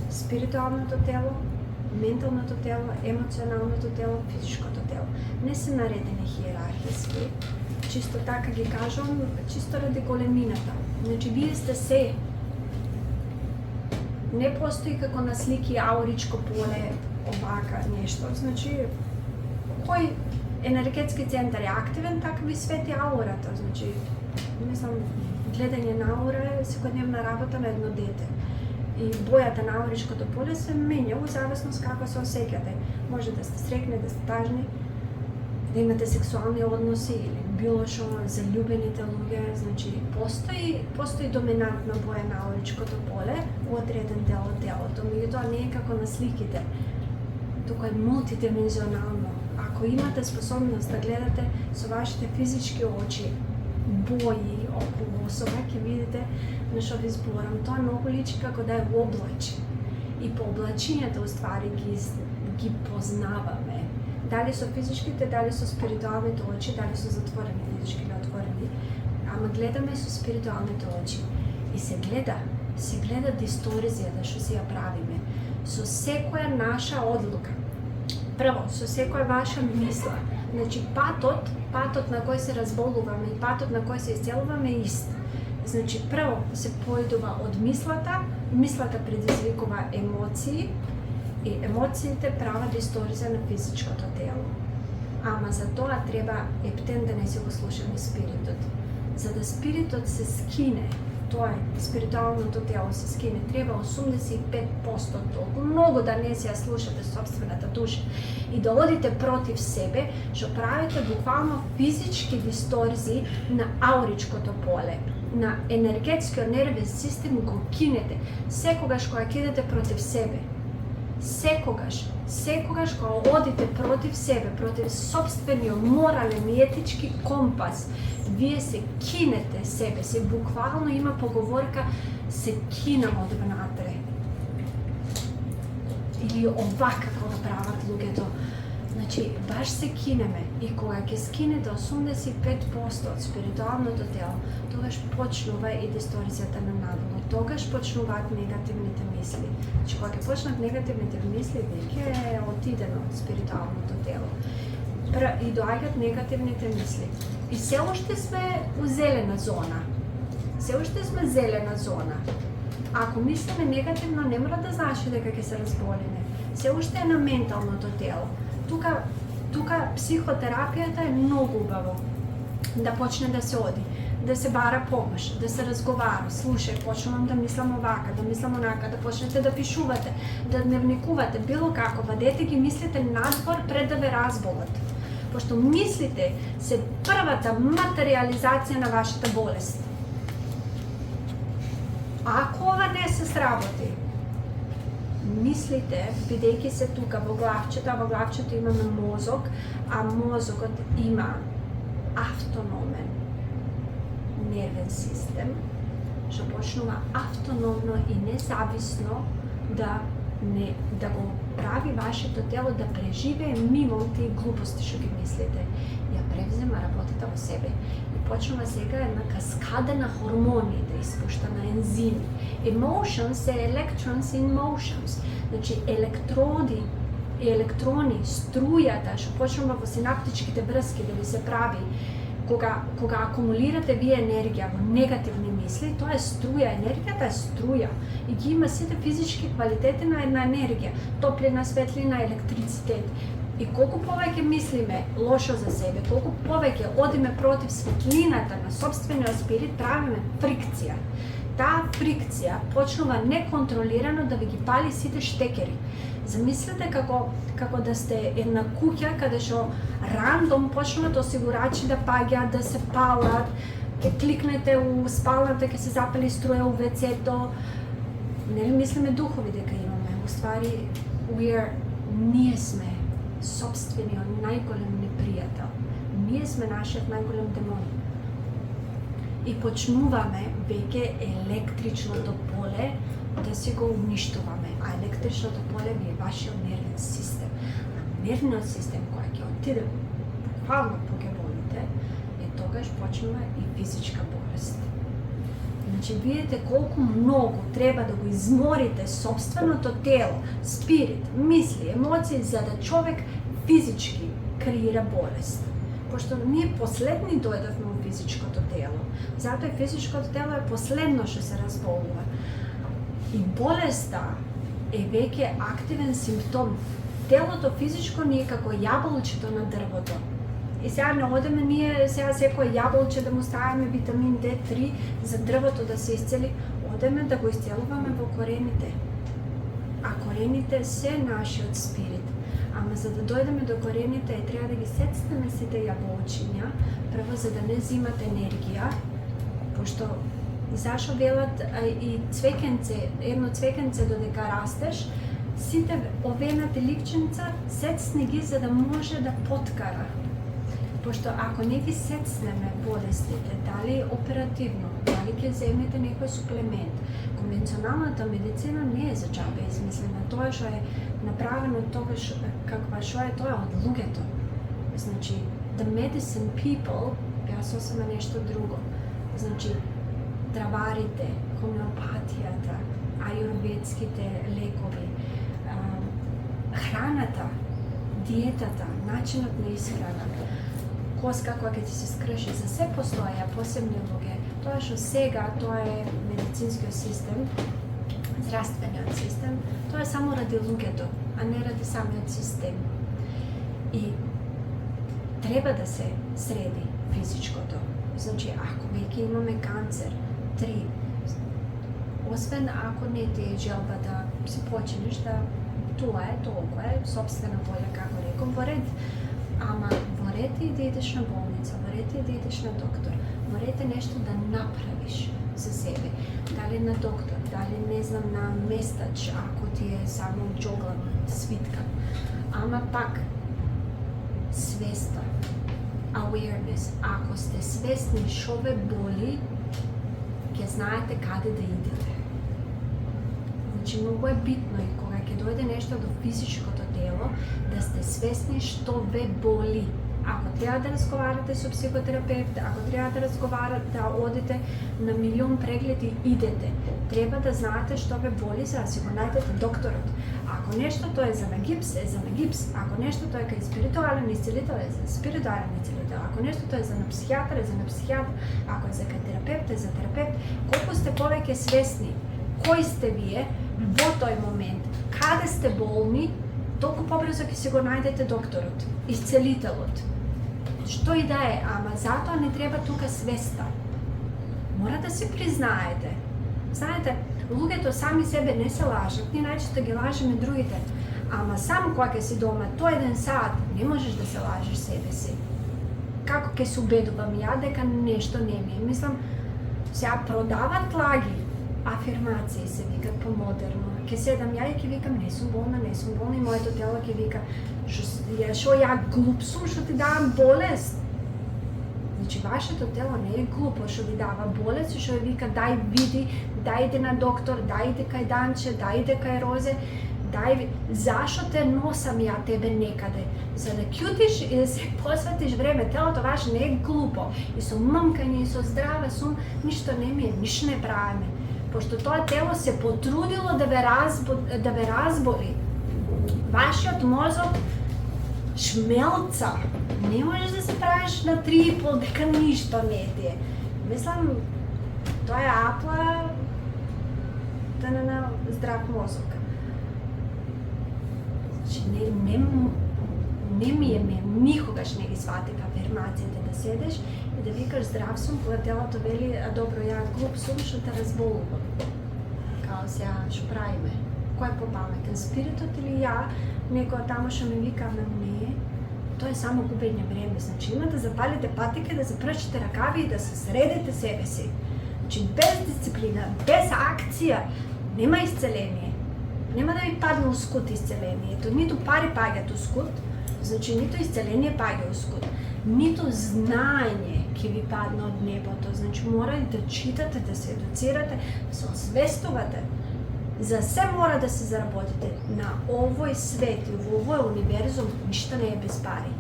Спиритуалното тело, менталното тело, емоционалното тело, физичкото тело. Не се наредени хиерархиски, чисто така ги кажам, чисто ради големината. Значи, вие сте се. Не постои како на слики ауричко поле, овака нешто. Значи, кој енергетски центар е активен, така ви свети аурата. Значи, мислам, гледање на аура е секојдневна работа на едно дете. И бојата на ауричкото поле се менја во зависност како се осеќате. Може да сте срекни, да сте тажни, да имате сексуални односи или било што заљубените луѓе. Значи, постои доминантна боја на ауричкото поле во одреден дел од телото. Меѓутоа не е како на сликите. Тука е мултидимензионално. Ако имате способност да гледате со вашите физички очи бои околу особа, ќе видите на што ви зборам. Тоа многу личи како да е облаче. И по облачињата уствари ги познаваме. Дали со физичките, дали со спиритуалните очи, дали со затворени физички или отворени. Ама гледаме со спиритуалните очи. И се гледа дисторзијата што си ја правиме. Со секоја наша одлука. Прво, со секоја ваша мисла, Значи, патот на кој се разболуваме и патот на кој се исцелуваме е ист. Значи, прво се појдува од мислата предизвикува емоции и емоциите прават дисторзија на физичкото тело. Ама за тоа треба ептен да не се го слушаме спиритот. За да спиритот се скине, тоа е спиритуалното тело се скине, треба 85% толку многу да не се ја слушате собствената душа и да одите против себе, што правите буквално физички дисторзии на ауричкото поле, на енергетскиот нервен систем го кинете секогаш кога ќе идете против себе. Секогаш кога одите против себе, против собствениот морален и етички компас, вие се кинете себе, се буквално има поговорка се кинам од внатре. Или овака кога прават луѓето. Значи, баш се кинеме и кога ќе скинете 85% од спиритуалното тело, тогаш почнува и дисторзијата на надолу. Тогаш почнуваат негативните мисли. Значи, кога ќе почнат негативните мисли, веќе е отидено од спиритуалното тело. И доаѓаат негативните мисли. И се уште сме у зелена зона. Ако мислиме негативно, не мора да значи дека ќе се разболиме. Се уште е на менталното тело. Тука психотерапијата е многу убаво. Да почне да се оди, да се бара помош, да се разговара, слушај, почнувам да мислам овака, да мислам онака, да почнете да пишувате, да дневникувате, било како, вадете ги мислите надвор пред да ве разболат. Пошто мислите се првата материализација на вашата болест. Ако ова не се сработи, мислите, бидејќи се тука во главчето имаме мозок, а мозокот има автономен нервен систем, што почнува автономно и независно да го прави вашето тело да преживее мимо тие глупости што ги мислите. Ја превзема работата во себе и почнува сега една каскада на хормони да испушта, на ензими. Emotions е electrons in motions. Значи, електрони, струјата што почнува во синаптичките врски да ви се прави кога акумулирате вие енергија во негативни мисли, тоа е струја, енергијата е струја и ги има сите физички квалитети на една енергија, топлина, светлина, електрицитет. И колку повеќе мислиме лошо за себе, колку повеќе одиме против светлината на собствениот спирит, правиме фрикција. Таа фрикција почнува неконтролирано да ви ги пали сите штекери. Замислете како да сте една куќа каде што рандом почнуваат осигурачи да паѓаат, да се палат, ќе кликнете у спалната, ќе се запали струја у вецето. Нели мислиме духови дека имаме, уствари ние сме собствениот најголем непријател. Ние сме нашиот најголем демон. И почнуваме веќе електричното поле да си го уништуваме, а електричното поле ви е вашиот нервен систем. А нервниот систем кој ќе отиде буквално по геболите, тогаш почнува и физичка болест. Значи, видите колку многу треба да го изморите собственото тело, спирит, мисли, емоции, за да човек физички креира болест. Пошто ние последни дојдовме во физичкото тело. Затоа и физичкото тело е последно што се разболува. И болеста е веќе активен симптом. Телото физичко ни е како јаболчето на дрвото. И сега не одеме ние сега секој јаболче да му ставиме витамин D3 за дрвото да се исцели, одеме да го исцелуваме во корените. А корените се нашиот спирит. Ама за да дојдеме до корените, треба да ги сецнеме сите јаболчиња, прво за да не зимат енергија, пошто зашо велат и цвекенце, едно цвекенце додека растеш, сите овената ликченца сецни ги за да може да поткара. Пошто ако не ги сецнеме болестите, дали оперативно, дали ќе земете некој суплемент, конвенционалната медицина не е за џабе измислена. Тоа што е направено тогаш каква што е тоа од луѓето. Значи, the medicine people беа сосема нешто друго. Значи, траварите, хомеопатијата, аюрведските лекови, храната диетата, начинот на исхрана, коска која ќе ти се скрши, за се постоја посебни луѓе. Тоа што сега, тоа е медицинскиот систем, здравствениот систем, тоа е само ради луѓето, а не ради самиот систем. И треба да се среди физичкото. Значи, ако веќе имаме канцер, 3, освен ако не ти е желба да си починеш, да тоа е, толку е, собствена волја, како реком, во ред. Ама во ред е да идеш на болница, во ред е да идеш на доктор, во ред е нешто да направиш за себе. Дали на доктор, дали не знам на местач, ако ти е само џоглан, свиткан. Ама пак, свеста, awareness. Ако сте свесни што ве боли, ќе знаете каде да идете. Значи, многу е битно и кога ќе дојде нешто до физичкото тело, да сте свесни што ве боли. Ако треба да разговарате со психотерапевт, ако треба да разговарате, да одите на милион прегледи, идете. Треба да знаете што ве боли, за да си го најдете докторот. Ако нештото е за на гипс, е за на гипс. Ако нештото е кај спиритуален исцелител, е за спиритуален исцелител. Ако нештото е за на психијатар, е за на психијатар. Ако е за кај терапевт, е за терапевт. Колку сте повеќе свесни кои сте вие во тој момент, каде сте болни, толку побрзо ќе си го најдете докторот, исцелителот. Што и да е, ама затоа не треба тука свеста. Мора да си признаете. Знаете, луѓето сами себе не се лажат, ние најчесто ги лажеме другите. Ама сам кога ќе си дома, тој 1 сат, не можеш да се лажеш себе си. Како ќе се убедувам ја дека нешто не ми е? Мислам, сега продават лаги, афирмации се викат по-модерно. Ке седам ја и ќе викам не сум болна и моето тело ќе вика што ја глуп сум што ти давам болест. Значи вашето тело не е глупо што ви дава болест и што ви вика дај види, дај иде на доктор, дај иде кај Данче, дај иде кај Розе, дај зашо те носам ја тебе некаде. За да кјутиш и да се посветиш време, телото ваше не е глупо. И со мамкање и со здраве сум, ништо не ми е, ништо не правиме. Пошто тоа тело се потрудило да ве разбори. Вашиот мозок шмелца. Не можеш да се правиш на 3,5 дека ништо не ти е. Мислам, тоа е апла на здрав мозок. Значи, не ми е никогаш не ги сватив афирмациите да седеш и да викаш здрав сум, кога телото вели, а добро, ја глуп сум, што те разболувам. Као сега, што правиме? Кој е попаметен, спиритот или ја? Некоја тамо што ми вика, не, тоа е само губење време. Значи, има да запалите патика, да запршите ракави и да се средите себе си. Значи, без дисциплина, без акција, нема исцеление. Нема да ви падне у скут исцелението. Ниту пари паѓат у скут, значи ниту исцеление паѓа у скут. Ниту знаење ќе ви падне од небото. Значи, мора да читате, да се едуцирате, да се освестувате. За се мора да се заработите. На овој свет и во овој универзум ништо не е без пари.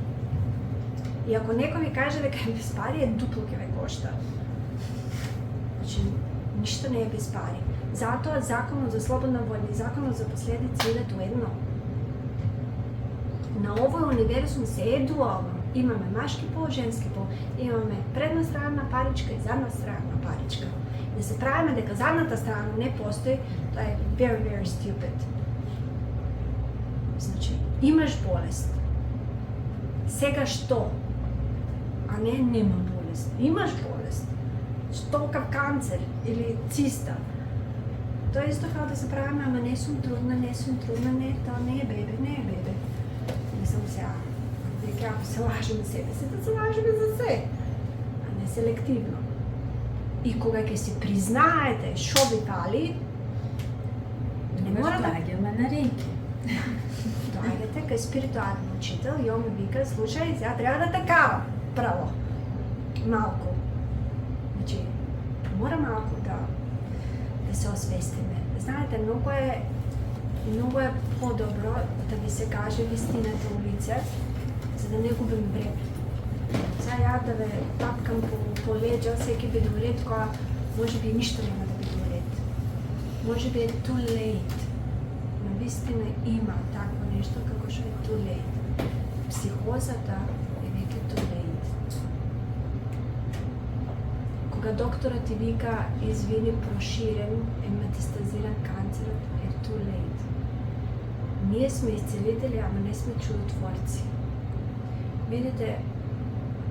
И ако некој ви каже дека е без пари, е дупло ќе ве кошта. Значи, ништо не е без пари. Затоа законот за слободна волја и законот за последици идат уедно. На овој универзум се е дуално. Имаме машки пол, женски пол. Имаме предна страна паричка и задна страна паричка. Да се правиме дека задната страна не постои, тоа е very, very stupid. Значи, имаш болест. Сега што? А не, нема болест. Имаш болест. Столкав канцер или циста. Тоа е исто како да се правиме, ама не сум трудна, не, тоа не е бебе, не е бебе. Мислам сега, дека ако се лажеме себе си, да се лажеме за се, а не селективно. И кога ќе се признаете што ви фали, не мора да доаѓаме на рейки. доаѓате кај спиритуален учител и он ми вика, слушај, сега треба да те кава право. Малку. Значи, мора малку да се освестиме. Знаете, многу е по-добро да ви се каже вистината у лице, за да не губим време. Сега ја да ве тапкам по леđа, секи биде у ред, која може би ништо нема да биде у ред. Може би е too late. Навистина има такво нешто како што е too late. Психозата е веќе too late. Кога докторот ти вика, извини, проширен е метастазиран канцерот, е too late. Ние сме исцелители, ама не сме чудотворци. Видите,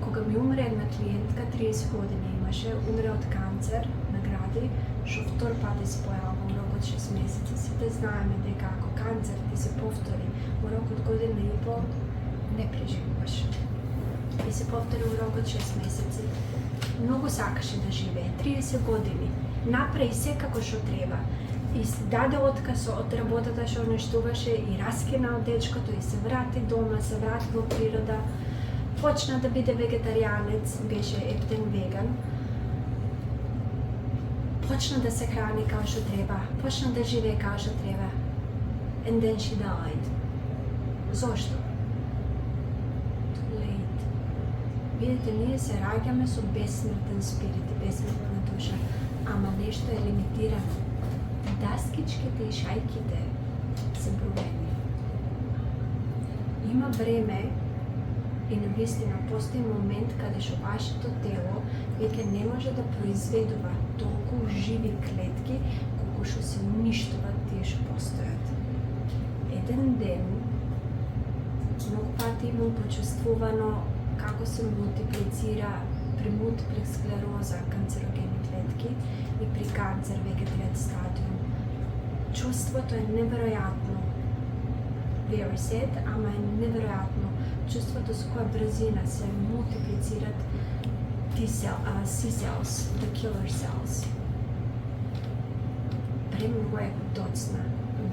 кога ми умре една клиентка, 30 години имаше, умре од канцер на гради, што втор пат се појавува во рок од 6 месеци. Сите знаеме дека ако канцер ти се повтори во рок од година и пол, не преживуваш. И се повтори во рок од 6 месеци. Многу сакаше да живее, 30 години. Направи секако што треба. И даде отказ од работата што нештуваше и раскина од дечкото и се врати дома, се врати во природа. Почна да биде вегетаријанец, беше ептен веган. Почна да се храни како што треба, почна да живее како што треба. And then she died. Зошто? Too late. Видите, ние се раѓаме со бесмртен спирит и бесмртна душа, ама нешто е лимитирано. Даскичките и шајките се броени. Има време и навистина постои момент каде што вашето тело веќе не може да произведува толку живи клетки колку што се уништуваат тие што постојат. Еден ден многу пати имам почувствувано како се мултиплицира при мултиплекс склероза канцерогени клетки и при канцер веќе трет стадиум. Чувството е неверојатно. Very sad, ама е неверојатно. Чувството со која брзина се мултиплицират C-cells, the killer cells. Премногу е доцна.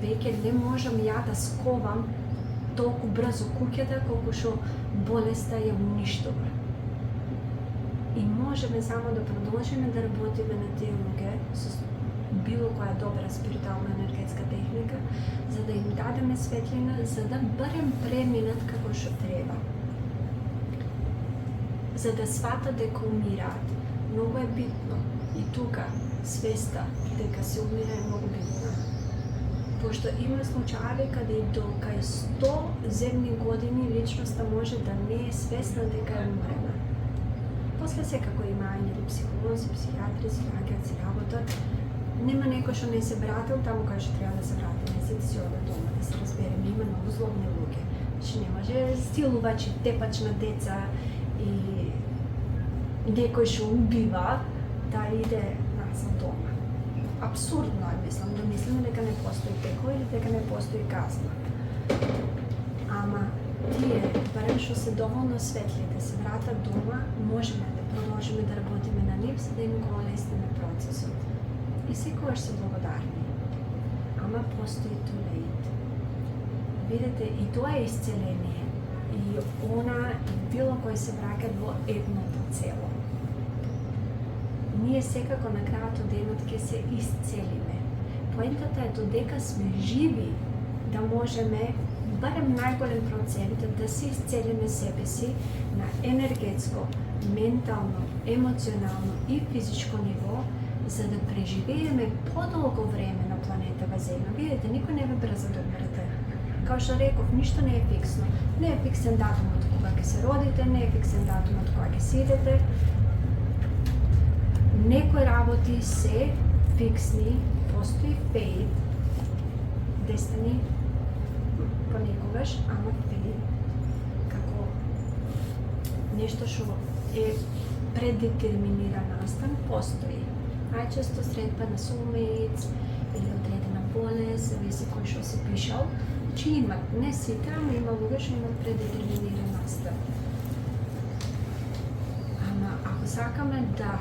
Веќе не можам ја да сковам толку брзо куќата колку што болеста ја уништува. И можеме само да продолжиме да работиме на тие луѓе со било која добра спиритуална енергетска техника, за да им дадеме светлина, за да барем преминат како што треба. За да сватат дека умираат. Многу е битно. И тука свеста дека се умира е многу битна. Пошто има случаи каде и до кај 100 земни години личноста може да не е свесна дека е умрена. После секако има ангели, психолози, психиатри, си раѓаат, си работат. Нема некој што не се вратил таму кај што треба да се врати, не се си оде дома, да се разбереме, има многу злобни луѓе. Значи не може стилувачи, тепач на деца и некој што убива да иде назад дома. Абсурдно е, мислам, да мислиме дека не постои пекло или дека не постои казна. Ама тие, барем што се доволно светли да се вратат дома, можеме да продолжиме да работиме на нив, за да им го олесниме процесот. И секогаш се благодарни. Ама постои too late. Видите, и тоа е исцеление. И она и било кој се враќат во едното цело. Ние секако на крајот од денот ќе се исцелиме. Поентата е додека сме живи да можеме барем најголем процент да се исцелиме себе си на енергетско, ментално, емоционално и физичко ниво, за да преживееме подолго време на планетава Земја. Видите, никој не ве брза да умрете. Као што реков, ништо не е фиксно. Не е фиксен датумот кога ќе се родите, не е фиксен датумот кога ќе се идете. Некои работи се фиксни, постои фейт, дестини понекогаш, ама фейт како нешто што е предетерминиран настан, постои. Најчесто средба на soulmates или одредена болест, зависи кој што се пишал, че имат, не сите, ама има луѓе што имат предетерминиран настан. Ама ако сакаме да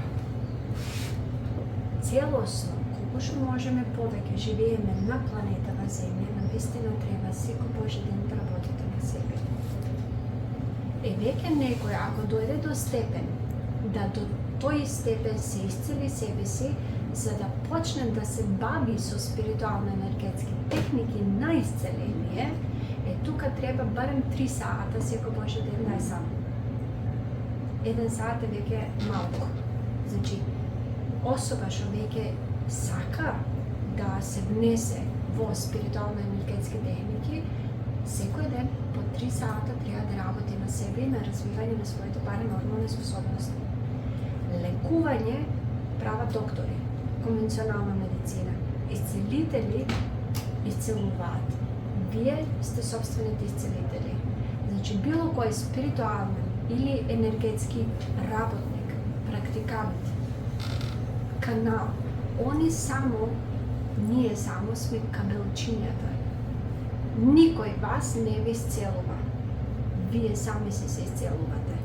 целосно, колку што можеме повеќе живееме на планетава Земја, навистина треба секој Божи ден да работите на себе. Е веќе некој, ако дојде до степен, да до тој степен се исцели себе си, за да почне да се бави со спиритуално енергетски техники на исцеление, е тука треба барем 3 сата секој Божи ден да е сам. 1 сат е веќе малку. Значи, особа што веќе сака да се внесе во спиритуално енергетски техники, Секој ден по 3 сата треба да работи на себе и на развивање на своите паранормални способности. Лекување прават доктори, конвенционална медицина. Исцелители исцелуваат. Вие сте собствените исцелители. Значи, било кој спиритуален или енергетски работник, практикант, канал, ние само сме кабелчињата. Никој вас не ви исцелува. Вие сами се исцелувате.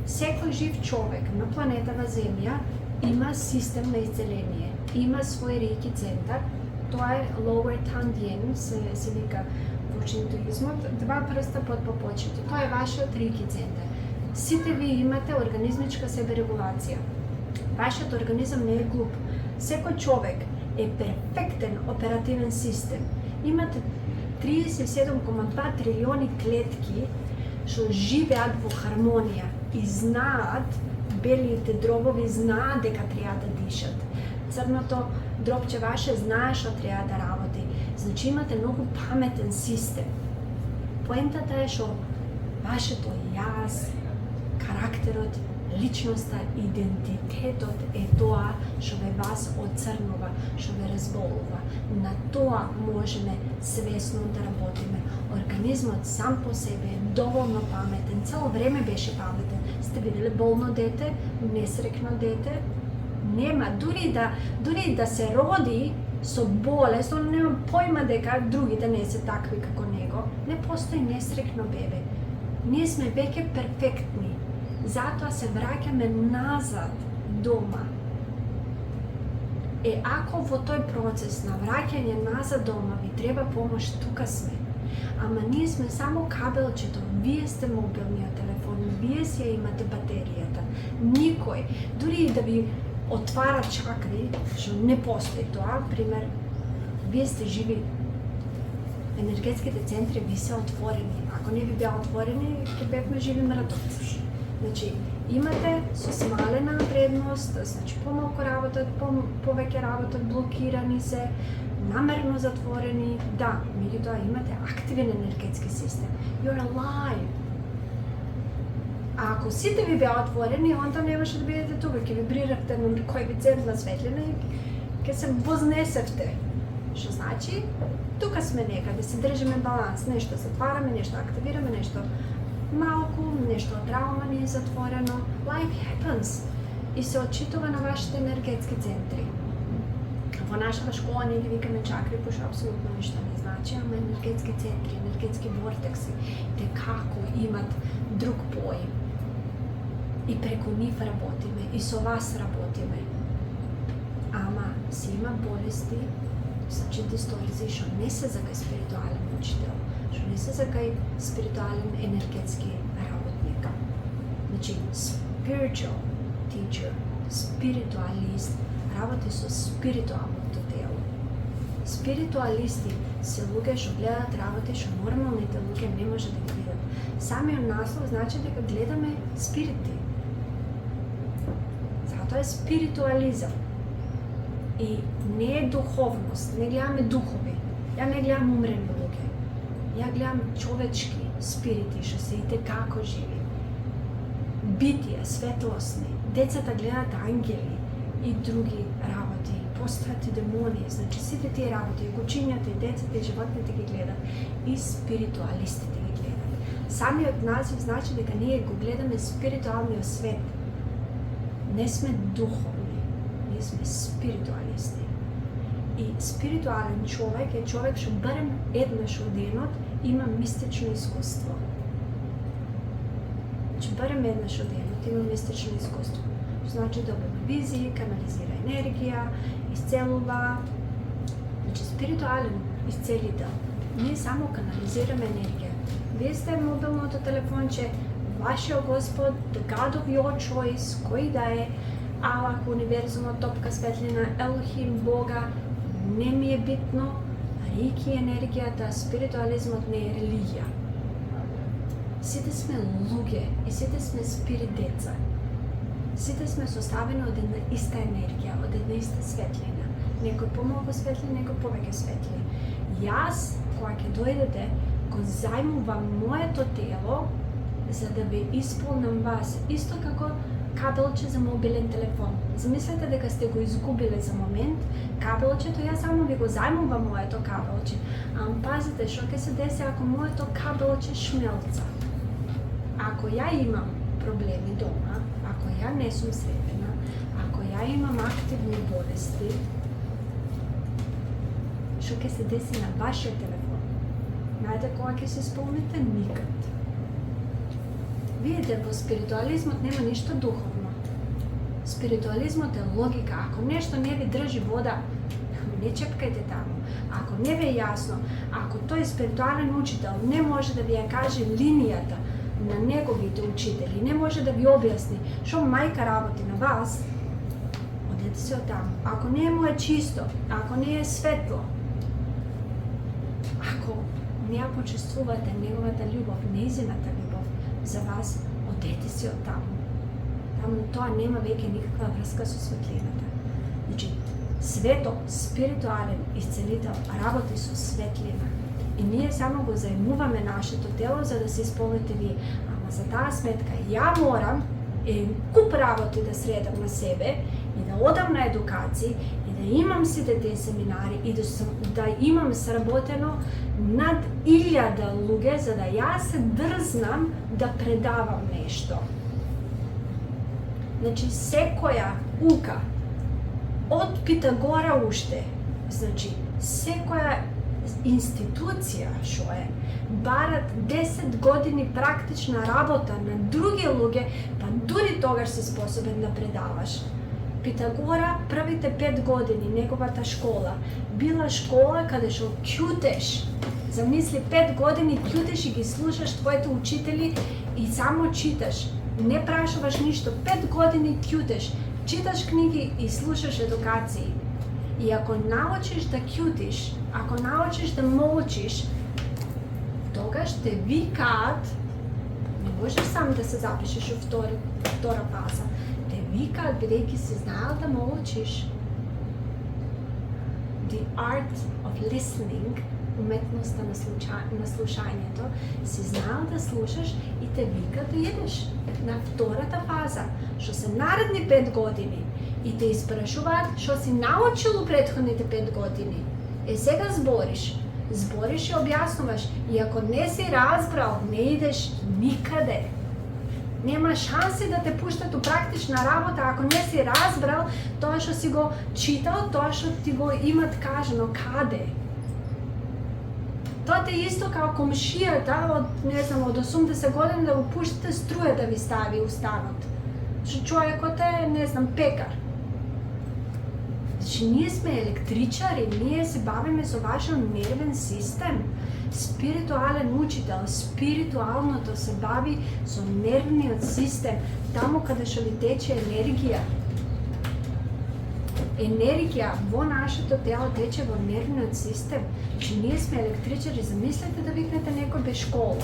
Секој жив човек на планетава Земја има систем на исцеление. Има свој реiki центар. Тоа е Lower Tandien, се вика во шинтоизмот, 2 прста под попочето. Тоа е вашиот реики центар. Сите ви имате организмичка себерегулација. Вашиот организам не е глуп. Секој човек е перфектен оперативен систем. Имате 37,2 трилиони клетки што живеат во хармонија и знаат, белите дробови знаат дека треба да дишат. Црното дробче ваше знае што треба да работи. Значи имате многу паметен систем. Поентата е што вашето јас, карактерот, личноста, идентитетот е тоа што ве вас оцрнува, што ве разболува. На тоа можеме свесно да работиме. Организмот сам по себе е доволно паметен, цело време беше паметен. Сте виделе болно дете, несрекно дете? Нема, дури да се роди со болест, он нема појма дека другите не се такви како него. Не постои несрекно бебе. Ние сме веќе перфектни. Затоа се враќаме назад дома. Ако во тој процес на враќање назад дома ви треба помош, тука сме. Ама ние сме само кабелчето, вие сте мобилниот телефон, вие си ја имате батеријата. Никој, дури и да ви отвара чакри, што не постои тоа, пример, вие сте живи, енергетските центри ви се отворени. Ако не ви беа отворени, ќе бевме живи мртовци. Значи, имате со смалена вредност, значи помалку работат, повеќе работат, блокирани се, намерно затворени, да, меѓутоа имате активен енергетски систем. You're alive. А ако сите ви беа отворени, онда немаше да бидете тука, ќе вибрирате на коефициентна светлина и ќе се вознесевте. Што значи, тука сме некаде, се држиме баланс, нешто затвараме, нешто активираме, нешто малку, нешто траума ни е затворено. Life happens и се отчитува на вашите енергетски центри. Во нашата школа ние ги викаме чакри, пошто апсолутно ништо не значи, ама енергетски центри, енергетски вортекси, те како имат друг поим. И преку нив работиме, и со вас работиме. Ама си има болести, значи дисторзии, што не се за кај спиритуален учител, што не се за кај спиритуален енергетски работник. Значи, spiritual teacher, спиритуалист, работи со спиритуалното тело. Спиритуалисти се луѓе што гледат работи што нормалните луѓе не може да ги видат. Самиот наслов значи дека гледаме спирити. Затоа е спиритуализам. И не е духовност, не гледаме духови. Ја не гледам умрени луѓе. Ја гледам човечки спирити што се и како живи. Битија, светлосни. Децата гледат ангели и други работи. Постојат и демони, значи сите тие работи, и кучињата, и децата, и животните ги гледат. И спиритуалистите ги гледат. Самиот назив значи дека ние го гледаме спиритуалниот свет. Не сме духовни, ние сме спиритуалисти. И спиритуален човек е човек што барем еднаш од денот има мистично искуство. Значи барем еднаш од денот има мистично искуство. Значи добива визии, канализира енергија, исцелува. Значи спиритуален исцелител. Ние само канализираме енергија. Вие сте мобилното телефонче, вашиот Господ, the God of your choice, кој да е, Аллах, универзумот, топка светлина, Елохим, Бога, не ми е битно, реики енергијата, спиритуализмот не е религија. Сите сме луѓе и сите сме спирит деца. Сите сме составени од една иста енергија, од една иста светлина. Некој помалку светли, некој повеќе светли. Јас, кога ќе дојдете, го зајмувам моето тело за да ви исполнам вас, исто како кабелче за мобилен телефон. Замислете дека сте го изгубиле за момент кабелчето, јас само ви го зајмувам моето кабелче. Ама пазите што ќе се деси ако моето кабелче шмелца. Ако ја имам проблеми дома, ако ја не сум сретена, ако ја имам активни болести, што ќе се деси на вашиот телефон? Знаете кога ќе се исполните? Никад. Видите, во спиритуализмот нема ништо духовно. Спиритуализмот е логика. Ако нешто не ви држи вода, не чепкајте таму. Ако не ви е јасно, ако тој спиритуален учител не може да ви ја каже линијата на неговите учители, не може да ви објасни што мајка работи на вас, одете се од таму. Ако не му е чисто, ако не е светло, ако не ја почувствувате неговата љубов, нејзината љубов за вас, одете се од таму. Таму тоа нема веќе никаква врска со светлината. Значи, свето, спиритуален исцелител работи со светлина. И ние само го зајмуваме нашето тело за да се исполните вие. Ама за таа сметка ја морам куп работи да средам на себе и да одам на едукации и да имам сите тие семинари и да имам сработено над 1000 луѓе за да јас се дрзнам да предавам нешто. Значи, секоја ука од Питагора уште, значи, секоја институција што е, барат 10 години практична работа на други луѓе, па дури тогаш си способен да предаваш. Питагора првите 5 години, неговата школа, била школа каде што ќутеш. Замисли, 5 години ќутеш и ги слушаш твоите учители и само читаш. Не прашуваш ништо, 5 години ќутеш, читаш книги и слушаш едукации. И ако научиш да ќутиш, ако научиш да молчиш, тогаш те викаат, не можеш сам да се запишеш во втора фаза, те викаат бидејќи си знаел да молчиш. The art of listening, уметноста на слушањето, си знаел да слушаш и те викаат да идеш на втората фаза, што се наредни 5 години и те испрашуваат што си научил у претходните 5 години. Сега збориш и објаснуваш, и ако не си разбрал, не идеш никаде. Нема шанси да те пуштат у практична работа ако не си разбрал тоа што си го читал, тоа што ти го имат кажано каде. Тоа е исто како комшијата од, не знам, од 80 години да го пуштите струја да ви стави у станот. Што човекот е, не знам, пекар. Значи, ние сме електричари, ние се бавиме со вашиот нервен систем. Спиритуален учител, спиритуалното се бави со нервниот систем, таму каде што ви тече енергија. Енергија во нашето тело тече во нервниот систем. Значи, ние сме електричари, замислете да викнете некој без школа.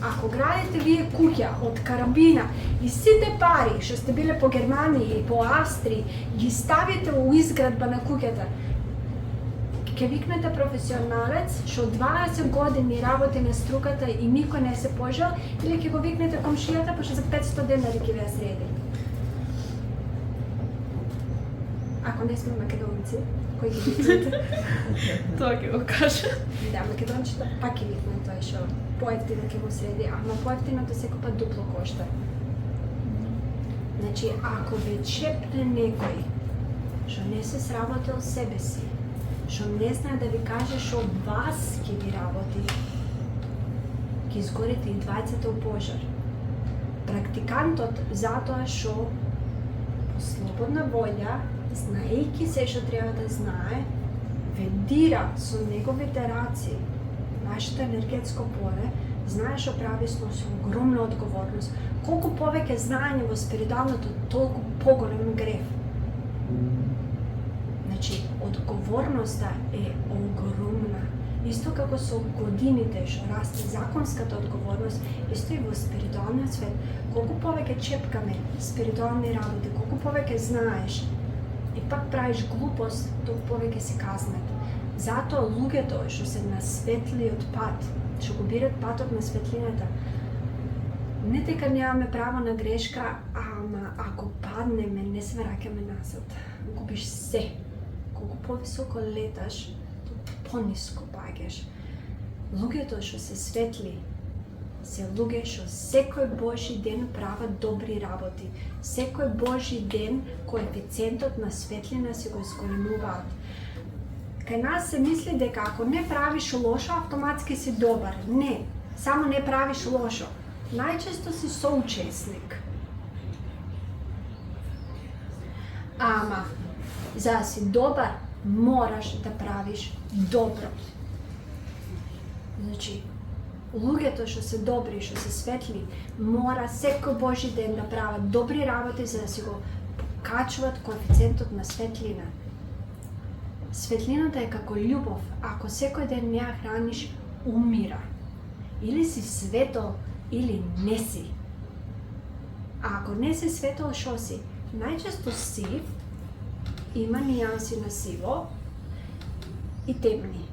Ако градите вие куќа од карабина и сите пари што сте биле по Германија и по Австрија ги ставите у изградба на куќата, ќе викнете професионалец што 20 години работи на струката и никој не се пожал, или ќе го викнете комшијата па што за 500 денари ќе ве среди. Ако не сме македонци, кои ги викнете? Тоа ќе го кажа. Да, македонците пак ќе викнат тоа што поевтино ќе го среди, ама поевтиното секој пат дупло кошта. Значи, ако ве чепне некој што не се сработил себе си, што не знае да ви каже што вас ќе ви работи, ќе изгорите и двајцата у пожар. Практикантот затоа што по слободна волја, знаејќи се што треба да знае, ве дира со неговите раци вашето енергетско поле, знае што прави со огромна одговорност. Колку повеќе знаење во спиритуалното, толку поголем грев. Значи, одговорноста е огромна. Исто како со годините што расте законската одговорност, исто и во спиритуалниот свет. Колку повеќе чепкаме спиритуални работи, колку повеќе знаеш, е пак правиш глупост, толку повеќе си казнет. Затоа луѓето што се на светлиот пат, што го бират патот на светлината, не дека немаме право на грешка, ама ако паднеме, не се враќаме назад. Губиш се. Колку повисоко леташ, пониско паѓаш. Луѓето што се светли, се луѓе што секој Божи ден прават добри работи. Секој Божи ден коефициентот на светлина се го зголемуваат. Кај нас се мисли дека ако не правиш лошо, автоматски си добар. Не, само не правиш лошо. Најчесто си соучесник. Ама, за да си добар, мораш да правиш добро. Значи, луѓето што се добри, што се светли, мора секој Божи ден да прават добри работи за да си го покачуваат коефициентот на светлина. Светлината е како љубов. Ако секој ден не ја храниш, умира. Или си светол, или не си. А ако не си светол, шо си? Најчесто сив, има нијанси на сиво и темни.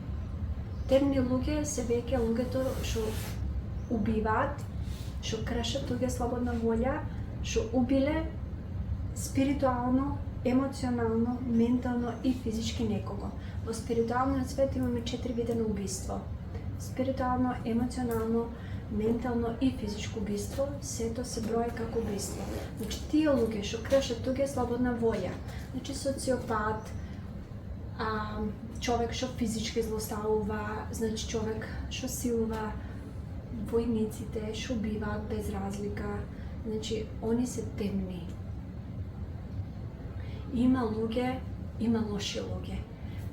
Темни луѓе се веќе луѓето што убиваат, што кршат туѓа слободна волја, што убиле спиритуално, емоционално, ментално и физички некого. Во спиритуалниот свет имаме 4 вида на убиство. Спиритуално, емоционално, ментално и физичко убиство, сето се брои како убиство. Значи, тие луѓе што кршат туѓа слободна волја, значи социопат, човек што физички злоставува, значи човек што силува, војниците што убиваат без разлика, значи они се темни. Има луѓе, има лоши луѓе.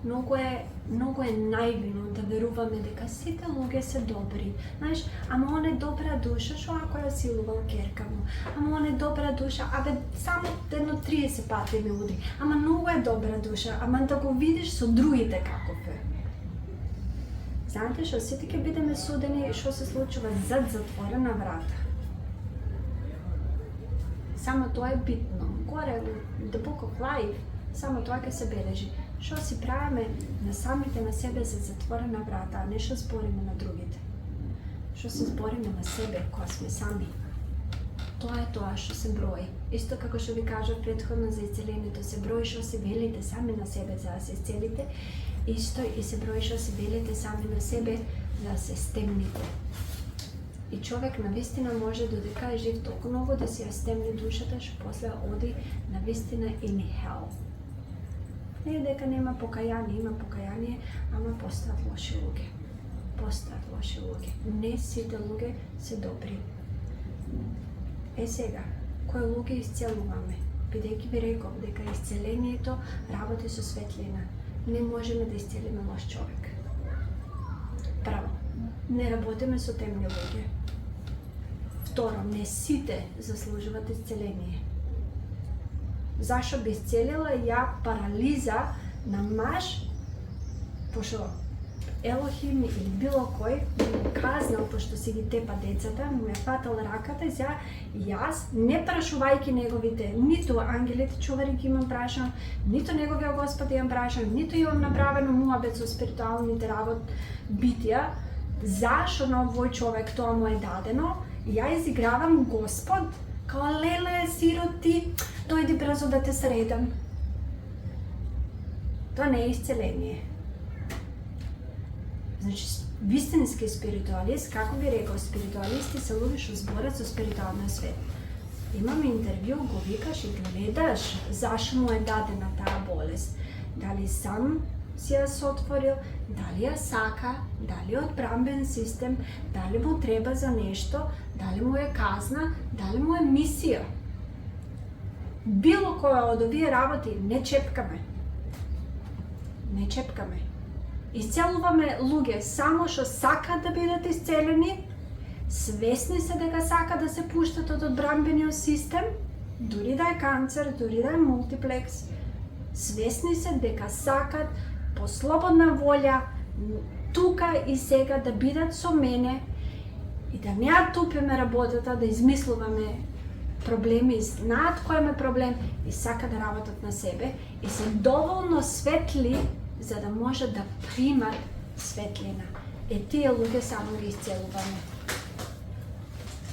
Многу е наивно да веруваме дека сите луѓе се добри. Знаеш, ама он е добра душа, што ако ја силувал керка му. Ама он е добра душа, само едно 30 пати ме удри. Ама многу е добра душа, ама да го видиш со другите каков е. Знаете што сите ќе бидеме судени што се случува зад затворена врата. Само тоа е битно. Горе, the book of life, само тоа ќе се бележи. Што си правиме на самите на себе за затворена врата, а не што збориме на другите. Што се збориме на себе, кога сме сами. Тоа е тоа што се брои. Исто како што ви кажав претходно за исцелението, се брои што се велите сами на себе за да се исцелите, исто и се брои што се велите сами на себе за да се стемните. И човек навистина може додека е жив толку многу да си ја стемни душата, што после оди навистина in hell. Не е дека нема покаяние, има покаяние, ама постаат лоши луѓе. Постаат лоши луѓе. Не сите луѓе се добри. Е сега, кои луѓе исцелуваме? Бидејќи ви реков дека исцелението работи со светлина. Не можеме да исцелиме лош човек. Право, не работиме со темни луѓе. Второ, не сите заслужуват исцеление. Зашо би исцелила ја парализа на маж, пошто Елохим или било кој би го казнал, пошто си ги тепа децата, му ја фатал раката и јас, не прашувајќи неговите, ниту ангелите чувари ги имам прашан, ниту неговиот Господ имам прашан, ниту имам направено муабет со спиритуалните битија, зашо на овој човек тоа му е дадено, ја изигравам Господ, као леле, сироти, дојди брзо да те средам. Тоа не е исцеление. Значи, вистински спиритуалист, како би рекол, спиритуалисти се луѓе што зборат со спиритуалниот свет. Имам интервју, го викаш и гледаш зашо му е дадена таа болест. Дали сам си ја сотворил, дали ја сака, дали од брамбен систем, дали му треба за нешто, дали му е казна, дали му е мисија. Било која од овие работи не чепкаме. Не чепкаме. Исцелуваме луѓе само што сакаат да бидат исцелени, свесни се дека сакаат да се пуштат од одбрамбениот систем, дури да е канцер, дури да е мултиплекс, свесни се дека сакаат по слободна волја тука и сега да бидат со мене и да не ја тупиме работата, да измислуваме проблеми, знаат кој им е проблем и сака да работат на себе и се доволно светли за да може да примат светлина. Тие луѓе само ги исцелуваме.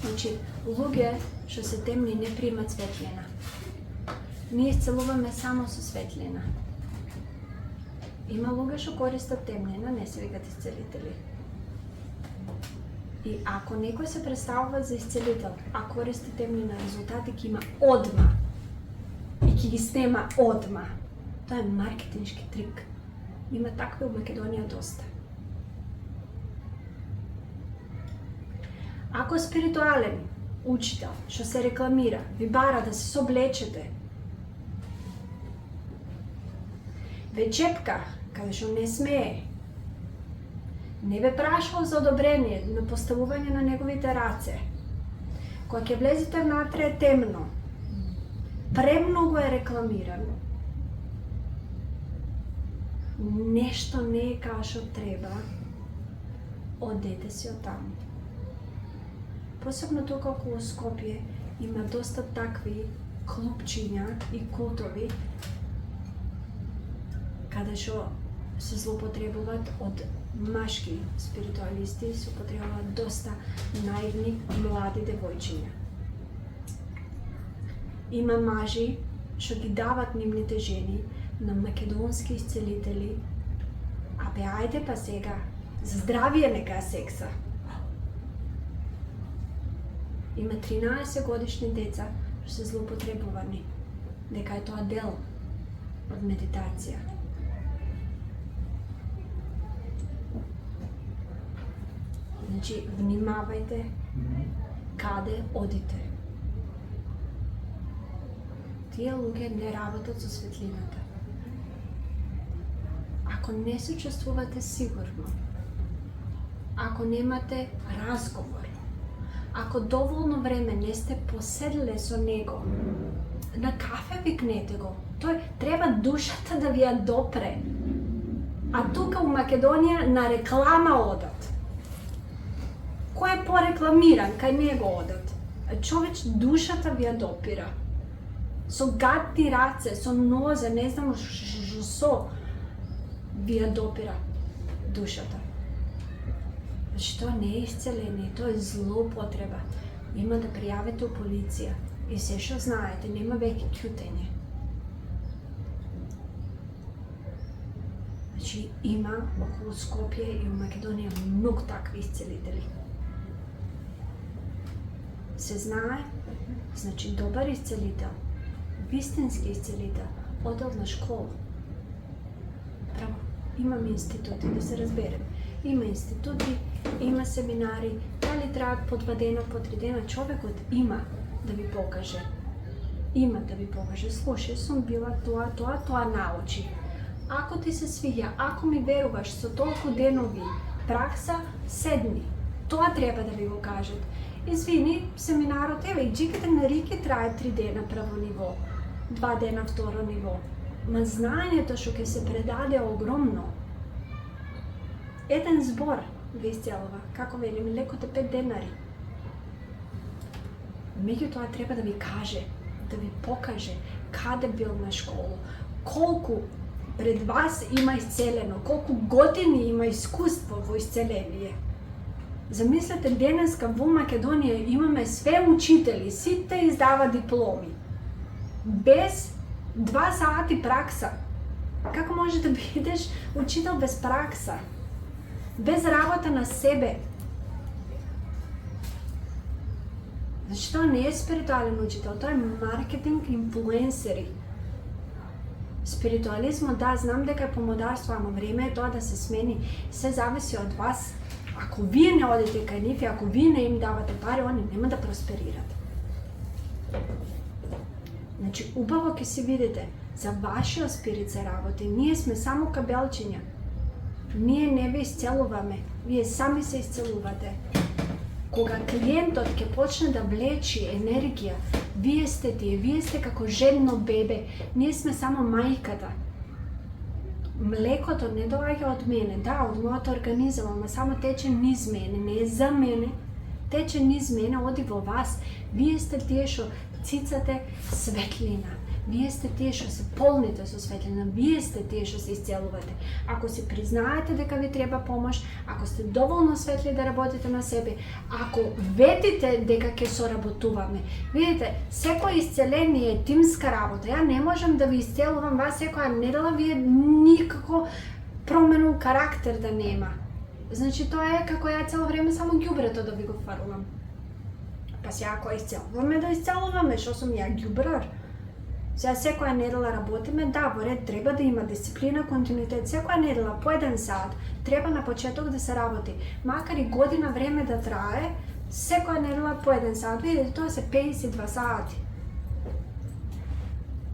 Значи, луѓе што се темни не примат светлина. Ние исцелуваме само со светлина. Има луѓе што користат темнина, не се викат исцелители. И ако некој се представува за исцелител, а користи темнина, резултати ќе има одма. И ќе ги снема одма. Тоа е маркетиншки трик. Има такви у Македонија доста. Ако спиритуален учител што се рекламира, ви бара да се соблечете, ве чепка, каде што не смее, не ве прашал за одобрение на поставување на неговите раце, кога ќе влезете внатре е темно, премногу е рекламирано, нешто не е како што треба, одете си од таму. Посебно тука околу Скопје има доста такви клупчиња и култови каде што се злоупотребуваат од машки спиритуалисти, се употребуваат доста наивни млади девојчиња. Има мажи што ги дават нивните жени на македонски исцелители. Абе, ајде па сега, за здравие нека е секса. Има 13 годишни деца што се злоупотребувани, дека е тоа дел од медитација. Значи, внимавајте каде одите. Тие луѓе не работат со светлината. Ако не се чувствувате сигурно, ако немате разговор, ако доволно време не сте поседле со него, на кафе викнете го. Тој треба душата да ви ја допре. А тука у Македонија на реклама одат. Кој е порекламиран, кај него одат. Човеч, душата ви ја допира. Со гадни раце, со нозе, не знам со ви ја допира душата. Значи, тоа не е исцеление, тоа е злоупотреба. Има да пријавите у полиција и се што знаете, нема веќе ќутење. Значи, има околу Скопје и у Македонија многу такви исцелители. Се знае, значи добар исцелител, вистински исцелител, одел на школа. Право, имаме институти, да се разберем. Има институти, има семинари, дали траат по 2 дена, по 3 дена, човекот има да ви покаже. Има да ви покаже. Слушај, сум била тоа научи. Ако ти се свиѓа, ако ми веруваш со толку денови пракса, седни. Тоа треба да ви го кажат. Извини, семинарот, еве, и джиките на Рики трае 3 дена прво ниво, 2 дена второ ниво. Ма знаењето што ќе се предаде е огромно. Еден збор ви исцелува, како велим, лекот е 5 денари. Меѓутоа треба да ви каже, да ви покаже каде бил на школа, колку пред вас има исцелено, колку години има искуство во исцеление. Замислете, денеска во Македонија имаме све учители, сите издава дипломи. Без 2 сати пракса. Како може да бидеш учител без пракса? Без работа на себе? Значи, тоа не е спиритуален учител, тоа е маркетинг инфлуенсери. Спиритуализмот, да, знам дека е помодарство, ама време е тоа да се смени. Се зависи од вас. Ако вие не одите кај нив и ако вие не им давате пари, они нема да просперират. Значи, убаво ќе се видите, за вашиот спирит се работи. Ние сме само кабелчиња. Ние не ве исцелуваме, вие сами се исцелувате. Кога клиентот ќе почне да влечи енергија, вие сте тие, вие сте како жедно бебе, ние сме само мајката. Млекото не доаѓа од мене, да, од мојот организам, ама само тече низ мене, не е за мене, тече низ мене, оди во вас. Вие сте тие што цицате светлина. Вие сте тие што се полните со светлина, вие сте тие што се исцелувате. Ако си признаете дека ви треба помош, ако сте доволно светли да работите на себе, ако ветите дека ќе соработуваме. Видите, секој исцеление е тимска работа. Ја не можам да ви исцелувам вас секоја недела, вие никако промену карактер да нема. Значи тоа е како ја цело време само ѓубрето да ви го фрлам. Па сега ако исцелуваме да исцелуваме, што сум ја ѓубрар? Сега секоја недела работиме, да, во ред треба да има дисциплина, континуитет. Секоја недела по 1 сат треба на почеток да се работи. Макар и година време да трае, секоја недела по 1 сат. Видите, тоа се 52 сати.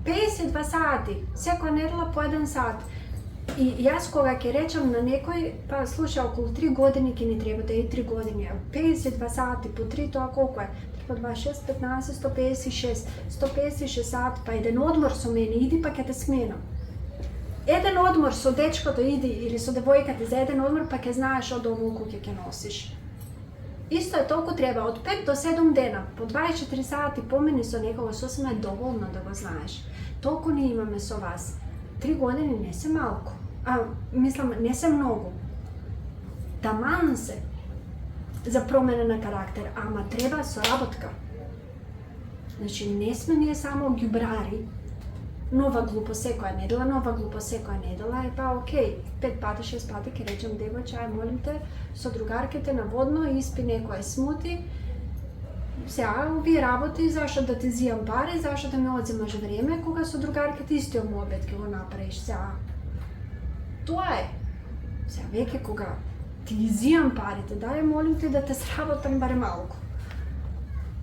52 сати, секоја недела по 1 сат. И јас кога ќе речам на некој, па слушай, околу 3 години ќе ни треба, да и 3 години, 52 сати по 3, тоа колку е? По 26, 15, 156, 156 сати, па еден одмор со мене, иди па ќе те сменам. Еден одмор со дечкото иди или со девојката за еден одмор, па ќе знаеш од овој куќе ќе носиш. Исто е толку треба, од 5 до 7 дена, по 24 сати помени со некого, сосема е доволно да го знаеш. Толку не имаме со вас. 3 години не се малку, мислам, не се многу. Таман се за промена на карактер, ама треба соработка. Значи, не сме ние само ѓубрари, нова глупост секоја недела, нова глупост секоја недела, е па окей, 5 пати, 6 пати ќе речем девојче, ај молим те, со другарките на водно, испи некој смути, сега овие работи, зашто да ти зијам пари, зашто да ми одземаш време, кога со другарките истиот мобет ќе го направиш, сега. Тоа е. Сега веќе кога ти ги зијам парите, дај молим те да те сработам барем малку.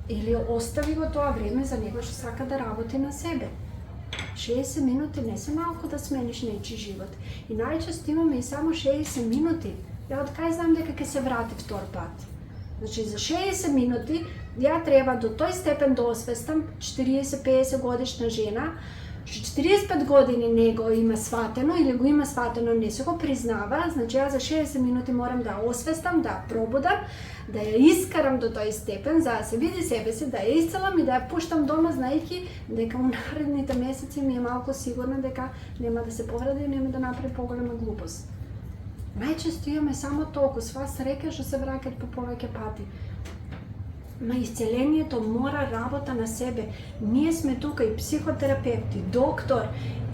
Или остави го тоа време за него што сака да работи на себе. 60 минути не се малку да смениш нечи живот. И најчесто имаме и само 60 минути. Ја од кај знам дека ќе се врати втор пат. Значи за 60 минути ја треба до тој степен да освестам 40-50 годишна жена, што 45 години не го има сватено или го има сватено, не се го признава, значи ја за 60 минути морам да освестам, да пробудам, да ја искарам до тој степен, за да се види себе си, да ја исцелам и да ја пуштам дома, знаејќи дека во наредните месеци ми е малку сигурна дека нема да се повреди и нема да направи поголема глупост. Најчесто имаме само толку, сва среќа што се враќаат по повеќе пати. Ма исцелението мора работа на себе. Ние сме тука и психотерапевти, доктор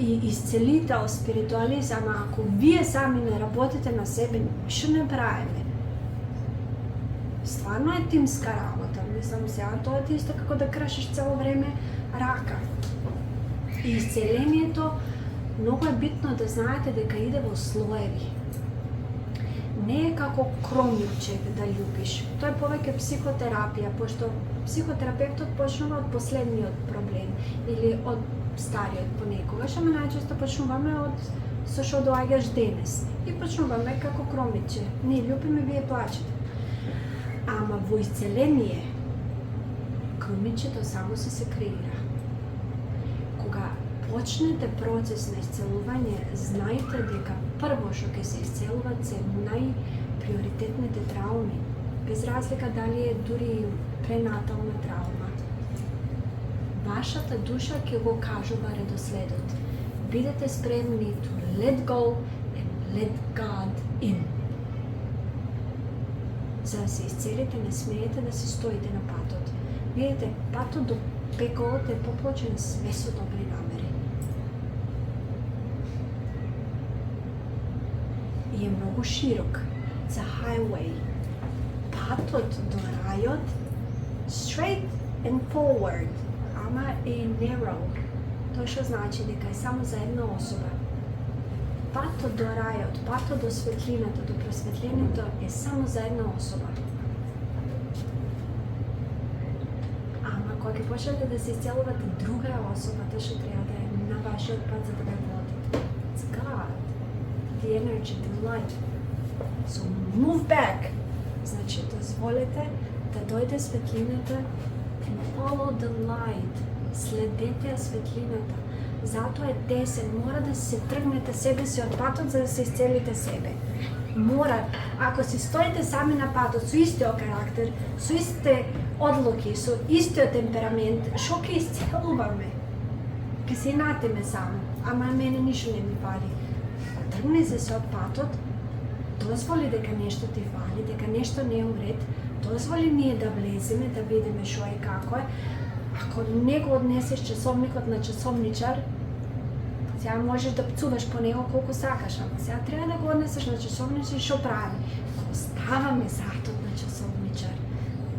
и исцелител, спиритуалист, ама ако вие сами не работите на себе, што не правиме? Стварно е тимска работа. Мислам, сега тоа е исто како да кршиш цело време рака. И исцелението, многу е битно да знаете дека иде во слоеви. Не е како кромилче да љубиш. Тоа е повеќе психотерапија, пошто психотерапевтот почнува од последниот проблем или од стариот понекогаш, ама најчесто почнуваме од со што доаѓаш денес. И почнуваме како кромилче. Не љубиме, вие плачете. Ама во исцеление, кромилчето само се креира. Кога почнете процес на исцелување, знаете дека прво што ќе се исцелуват се најприоритетните трауми, без разлика дали е дури пренатална траума. Вашата душа ќе го кажува редоследот. Бидете спремни to let go and let God in. За да се исцелите, не смеете да се стоите на патот. Видите, патот до пеколот е поплочен све со добри намери. И е многу широк. It's a highway. Патот до рајот, straight and forward, ама е narrow. Тоа што значи дека е само за една особа. Патот до рајот, патот до светлината, до просветлението е само за една особа. Ама кога ќе почнете да се исцелувате друга особа, тоа што треба да е на вашиот пат за да ве водите. It's God, the energy, the light. So move back. Значи, дозволете да дојде светлината and follow the light. Следете ја светлината. Затоа е десен, мора да се тргнете себе си од патот за да се исцелите себе. Мора, ако си стоите сами на патот со истиот карактер, со истите одлуки, со истиот темперамент, што ќе исцелуваме? Ќе се инатиме само, ама мене ништо не ми фали. Тргни се од патот, дозволи дека нешто ти фали, дека нешто не е уред, дозволи ние да влеземе, да видиме што е како е. Ако не го однесеш часовникот на часовничар, сега можеш да пцуваш по него колку сакаш, ама сега треба да го однесеш на часовничар и што прави? Го ставаме саатот на часовничар,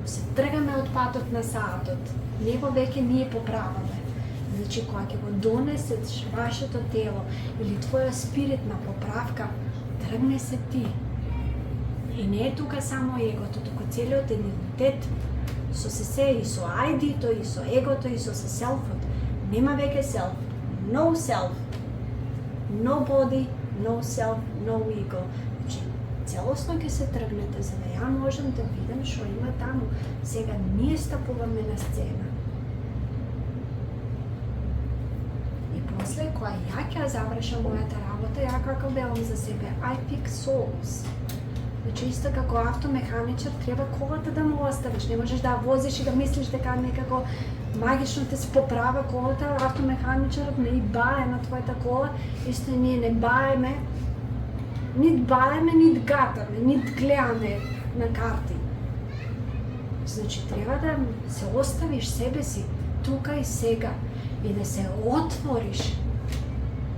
се тргаме од патот на саатот, него веќе ние поправаме. Значи, кога ќе го донесеш вашето тело или твоја спиритна поправка, тргне се ти. И не е тука само егото, туку целиот идентитет со се и со ID-то, и со егото, и со селфот. Нема веќе селф. No self. No body, no self, no ego. Значи, целосно ќе се тргнете, за да ја можем да видам што има таму. Сега ние стапуваме на сцена. И после, кога ја ќе завршам мојата работа, ја како велам за себе, I pick souls. Значи, исто како автомеханичар, треба колата да му оставиш. Не можеш да ја возиш и да мислиш дека некако магично те се поправа колата, автомеханичарот не и бае на твојата кола, исто и ние не баеме, нит гатаме, нит гледаме на карти. Значи, треба да се оставиш себе си тука и сега и да се отвориш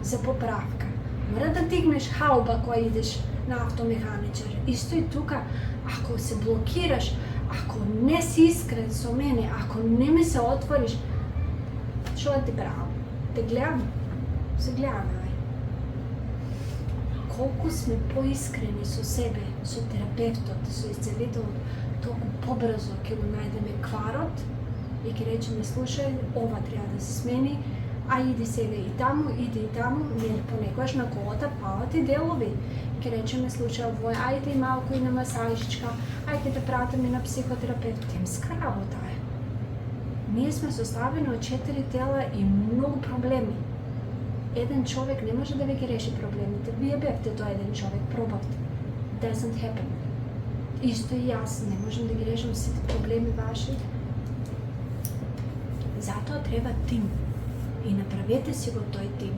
за поправка. Мора да дигнеш хауба кога идеш на автомеханичар. Исто и тука, ако се блокираш, ако не си искрен со мене, ако не ми се отвориш, што да ти правам? Те гледам? Се гледаме, ај. Колку сме поискрени со себе, со терапевтот, со исцелителот, толку побрзо ќе го најдеме кварот и ќе речеме, слушај, ова треба да се смени, а иди сега и таму, не понекогаш на колата палат и делови. Ќе речеме, слушај, овој, ајде и малку и на масажичка, ајде да пратиме на психотерапевт. Темска работа е. Ние сме составени од 4 тела и многу проблеми. Еден човек не може да ви ги реши проблемите. Вие бевте тој еден човек, пробавте. Doesn't happen. Исто и јас, не можем да ги решам сите проблеми ваши. Затоа треба тим. И направете си го тој тим.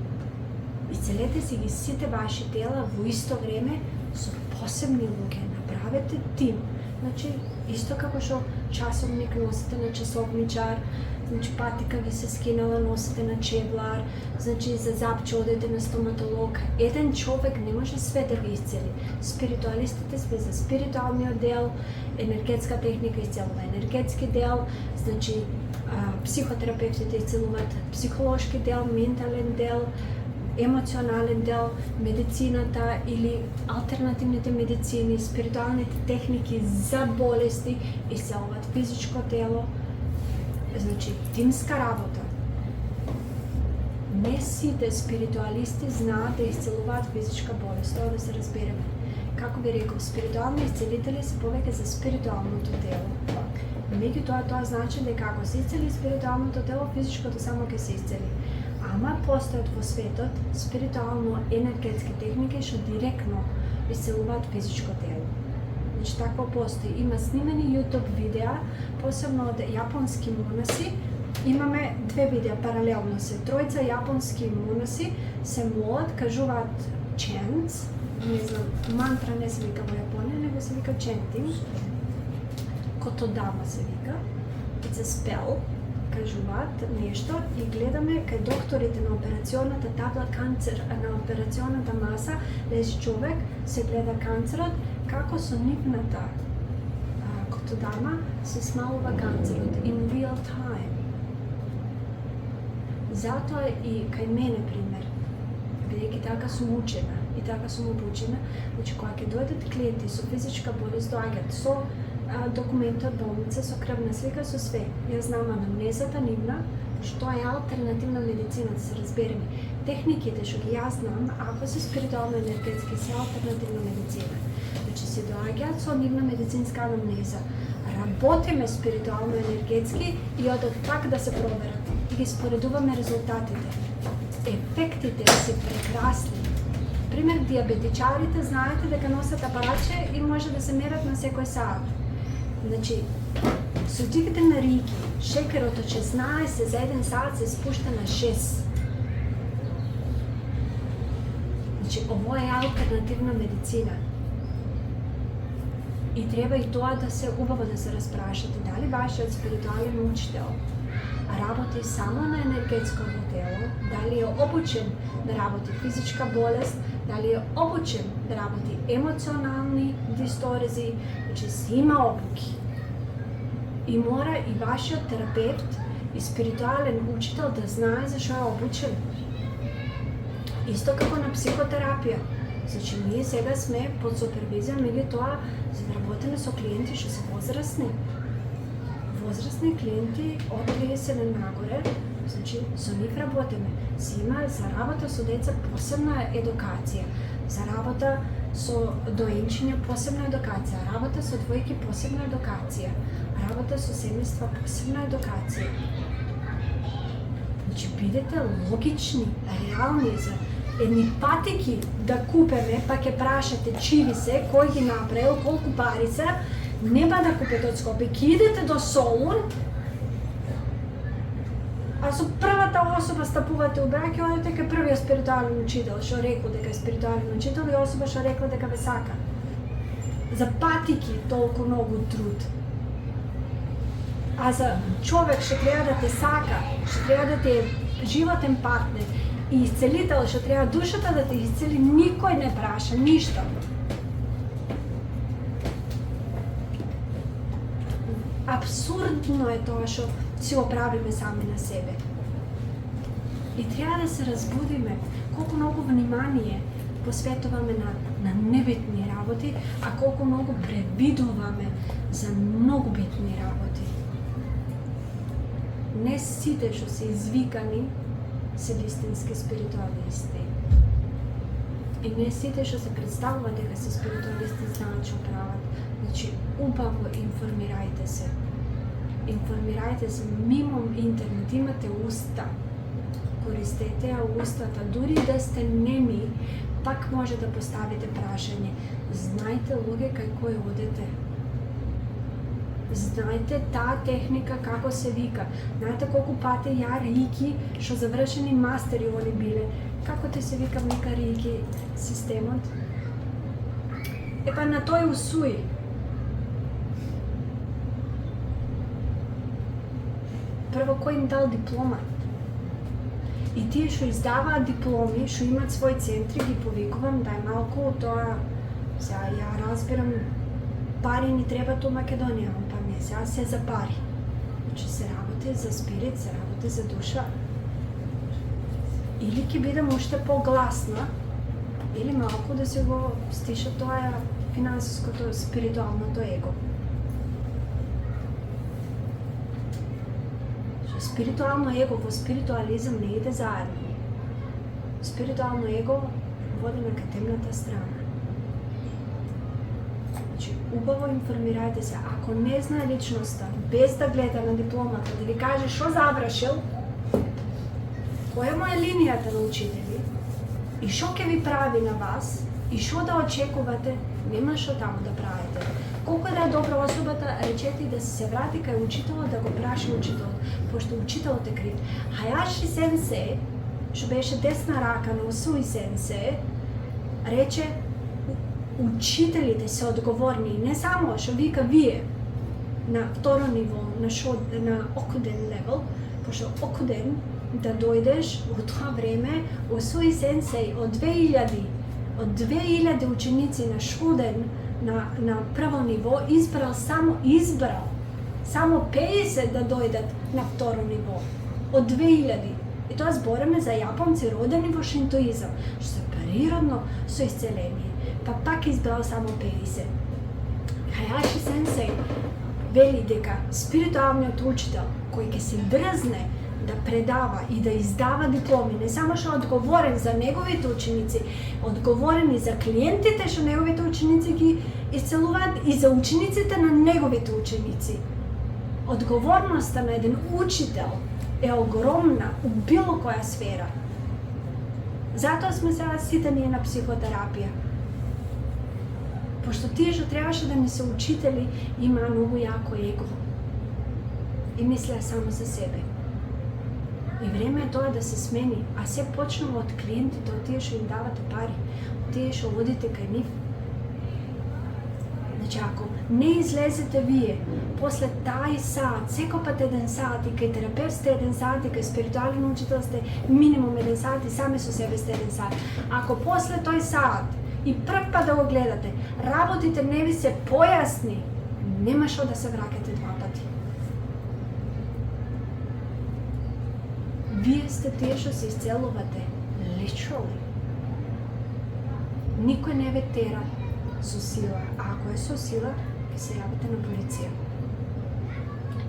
Исцелете си ги сите ваши тела во исто време со посебни луѓе. Направете тим. Значи, исто како што часовник носите на часовничар, значи патика ви се скинала, носите на чевлар, значи за запче одете на стоматолог. Еден човек не може све да ви исцели. Спиритуалистите сме за спиритуалниот дел, енергетска техника исцелува енергетски дел, значи психотерапевтите исцелуваат психолошки дел, ментален дел, емоционален дел, медицината или алтернативните медицини, спиритуалните техники за болести исцелуваат физичко тело. Значи, тимска работа. Не сите спиритуалисти знаат да исцелуваат физичка болест, тоа да се разбереме. Како би рекол, спиритуални исцелители се повеќе за спиритуалното тело. Меѓутоа, тоа значи дека ако се исцели спиритуалното тело, физичкото само ќе се исцели. Ама постојат во светот спиритуално-енергетски техники што директно исцелуваат физичко тело. Значи, такво постои. Има снимени YouTube видеа, посебно од јапонски монаси. Имаме 2 видеа паралелно се. 3 јапонски монаси се молат, кажуваат chants, не знам, мантра не се вика во Јапонија, него се вика chanting. Котодама се вика. It's a spell. Кажуваат нешто и гледаме кај докторите на операционата табла канцер, на операционата маса, лежи човек, се гледа канцерот, како со нивната котодама се смалува канцерот in real time. Затоа и кај мене, пример, бидејќи така сум учена и така сум обучена, значи кога ќе дојдат клиенти со физичка болест, доаѓаат со документи од болница, со крвна слика, со све. Јас знам анамнезата нивна, што е алтернативна медицина, да се разбереме. Техниките што ги јас знам, ако се спиритуално-енергетски, се алтернативна медицина. Значи се доаѓаат со нивна медицинска анамнеза. Работиме спиритуално-енергетски и одат пак да се проверат. И ги споредуваме резултатите. Ефектите се прекрасни. Пример, диабетичарите знаете дека носат апаратче и може да се мерат на секој саат. Значи, со дигите на рики, шекерот од 16 за 1 саат се спушта на 6. Значи, ово е алтернативна медицина. И треба и тоа да се убаво да се распрашате. Дали вашиот спиритуален учител работи само на енергетското тело, дали е обучен да работи физичка болест, дали е обучен да работи емоционални дисторези, значи си има обуки. И мора и вашиот терапевт и спиритуален учител да знае за што е обучен. Исто како на психотерапија. Значи, ние сега сме под супервизија, меѓутоа за да работиме со клиенти што се возрастни. Возрастни клиенти од 30 нагоре, значи со нив работиме. Си има за работа со деца посебна едукација, за работа со доенчиња посебна едукација, работа со двојки посебна едукација, работа со семејства посебна едукација. Значи, бидете логични, реални за едни патики да купеме, па ќе прашате чиви се, кој ги направил, колку пари се, нема да купете од Скопје, ќе идете до Солун, а со првата особа стапувате у брак и одите кај првиот спиритуален учител, што рекол дека е спиритуален учител и особа што рекла дека ве сака. За патики толку многу труд. А за човек што треба да те сака, што треба да те е животен партнер и исцелител, што треба душата да те исцели, никој не праша ништо. Абсурдно е тоа што си го правиме сами на себе. И треба да се разбудиме колку многу внимание посветуваме на небитни работи, а колку многу превидуваме за многу битни работи. Не сите што се извикани се вистински спиритуалисти. И не сите што се представуваат дека се спиритуалисти знаат што прават. Значи, убаво информирајте се. Информирајте се мимо интернет, имате уста. Користете ја устата, дури да сте неми, пак може да поставите прашање. Знајте луѓе кај кој одете. Знајте таа техника како се вика. Знаете колку пати ја рики што завршени мастери они биле. Како те се вика рики системот? Епа на тој усуи. Прво кој им дал диплома? И тие што издаваат дипломи, што имаат своји центри, ги повикувам, дај малку тоа, сега ја разбирам, пари ни требаат у Македонија, па не, сега се за пари. Значи се работи за спирит, се работи за душа. Или ќе бидам уште погласна, или малку да се го стиша тоа финансиското, спиритуалното его. Спиритуално его во спиритуализам не иде заедно. Спиритуално его води на темната страна. Значи, убаво информирајте се. Ако не знае личноста, без да гледа на дипломата, да ви каже што завршил, која му е линијата на учители, и што ќе ви прави на вас, и што да очекувате, нема што таму да правите. Колку да е добра особата, речете и да се врати кај учителот, да го праша учителот, пошто учителот е крив. Хајаши сенсей, што беше десна рака на Усуи сенсей, рече, учителите се одговорни, не само што вика вие на второ ниво, на Окуден левел, пошто Окуден да дојдеш во тоа време, Усуи сенсей од 2000 ученици на Шуден на прво ниво избрал само 50 да дојдат на второ ниво од 2000. И тоа збореме за јапонци родени во шинтоизам, што се природно со исцеление. Па пак избрал само 50. Хајаши сенсей вели дека спиритуалниот учител кој ќе се дрзне да предава и да издава дипломи, не само што одговорен за неговите ученици, одговорен и за клиентите што неговите ученици ги исцелуваат и за учениците на неговите ученици. Одговорноста на еден учител е огромна у било која сфера. Затоа сме сега сите ние на психотерапија. Пошто тие што требаше да ни се учители имаа многу јако его. И мислеа само за себе. И време е тоа да се смени, а се почнува од клиентите, од тие што им давате пари, од тие што одите кај нив. Значи, ако не излезете вие, после тај саат, секој пат 1 саат, и кај терапевт сте 1 саат, и кај спиритуален учител сте минимум 1 саат, и сами со себе сте 1 саат. Ако после тој саат и прв пат да го гледате, работите не ви се појасни, нема што да се враќате 2 пати. Вие сте тие што се исцелувате, literally. Никој не ве тера со сила, а ако е со сила, ќе се јавите на полиција.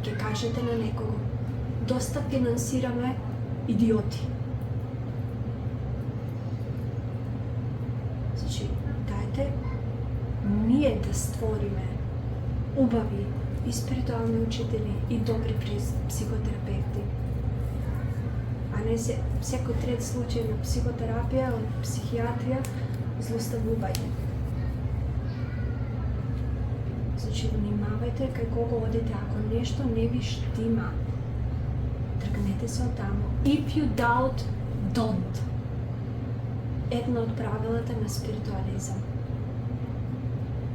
Ќе кажете на некого, доста финансираме идиоти. Значи, дајте ние да створиме убави и спиритуални учители и добри психотерапевти. А не секој трет случај на психотерапија од психијатрија злоставување. Значи, внимавајте кај кого одите, ако нешто не ви штима, тргнете се од таму. If you doubt, don't. Едно од правилата на спиритуализам.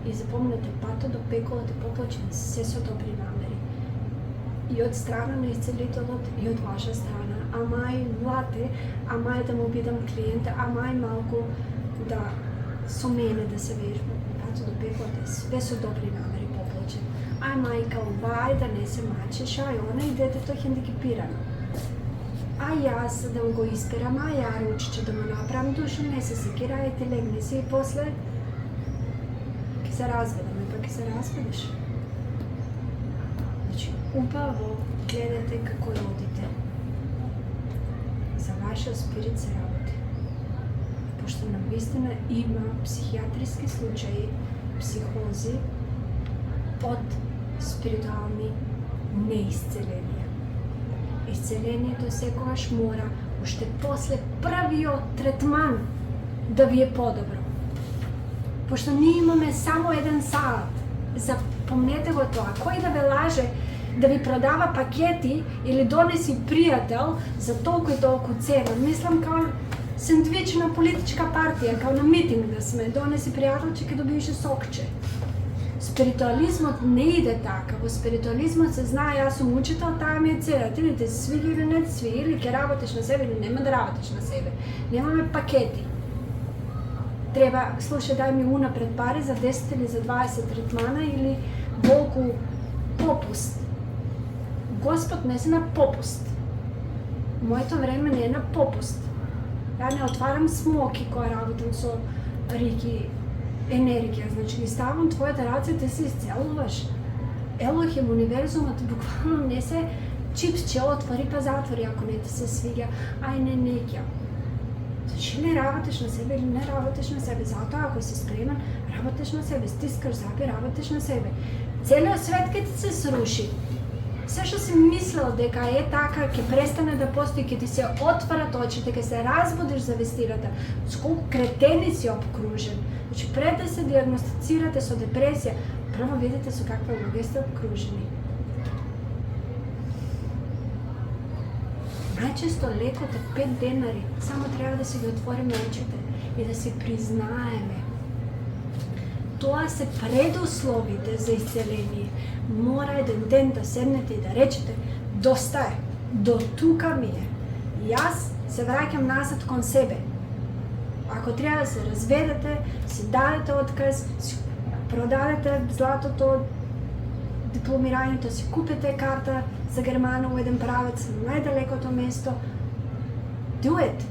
И запомнете, патот до пеколот е поплачен се со добри намери. И од страна на исцелителот, и од ваша страна. Ама и влате, ама и да му бидам клиент, ама и малку да со мене да се вежбам. Патот до пеколот е све со добри намери поплачен. Ај мајка, овај да не се мачеш, ај она и детето хендикипирано. А јас да го исперам, а ја ручче да му направам душа, не се секира, ај ти легни си и после ќе се разведаме, па ќе се разведеш. Значи, убаво гледате како родите. За вашиот спирит се работи. Пошто навистина има психијатриски случаи, психози од спиритуални неисцеленија. Исцелението секогаш мора, уште после првиот третман, да ви е подобро. Пошто ние имаме само 1 саат. Запомнете го тоа. Кој да ве лаже да ви продава пакети или донеси пријател за толку и толку цена. Мислам као сендвич на политичка партија, као на митинг да сме. Донеси пријател, че ќе добиеше сокче. Спиритуализмот не иде така. Во спиритуализмот се знае, јас сум учител, таа ми е цена. Ти ли те свига или не ти свига, или ќе работиш на себе, или нема да работиш на себе. Немаме пакети. Треба, слушај, дај ми унапред пари за 10 или за 20 третмана или волку попуст. Господ не се на попуст. Моето време не е на попуст. Ја не отварам смоки која работам со рики енергија, значи ги ставам твојата раце, ти се исцелуваш. Елохим, универзумот, буквално не се чипче, отвори па затвори, ако не ти се свига, ај не ќе. Значи не работиш на себе или не работиш на себе, затоа ако си спремен, работиш на себе, стискаш запи, работиш на себе. Целиот свет ќе ти се сруши. Се што си мислел дека е така, ќе престане да постои, ќе ти се отварат очите, ќе се разбудиш за вестината. Сколку кретени си обкружен. Значи, пред да се диагностицирате со депресија, прво видите со каква луѓе сте обкружени. Најчесто лекот е 5 денари, само треба да си ги отвориме очите и да си признаеме. Тоа се предусловите за исцеление. Мора еден ден да седнете и да речете, доста е, до тука ми е. Јас се враќам назад кон себе. Ако треба да се разведете, си дадете отказ, си продадете златото, дипломирањето, си купите карта за Германа у еден правец на најдалекото место. Do it!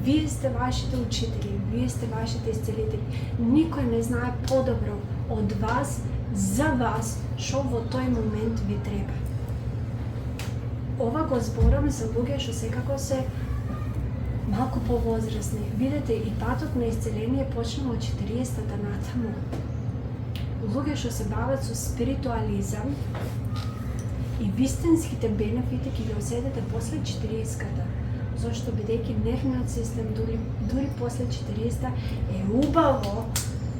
Вие сте вашите учители, вие сте вашите исцелители. Никој не знае подобро од вас, за вас, што во тој момент ви треба. Ова го зборам за луѓе што секако се малку повозрасни. Видете, и патот на исцеление почнува од 40-та натаму. Луѓе што се бават со спиритуализам и вистинските бенефити ќе ги оседете после 40-ката. Зошто бидејќи нервниот систем дури после 40 е убаво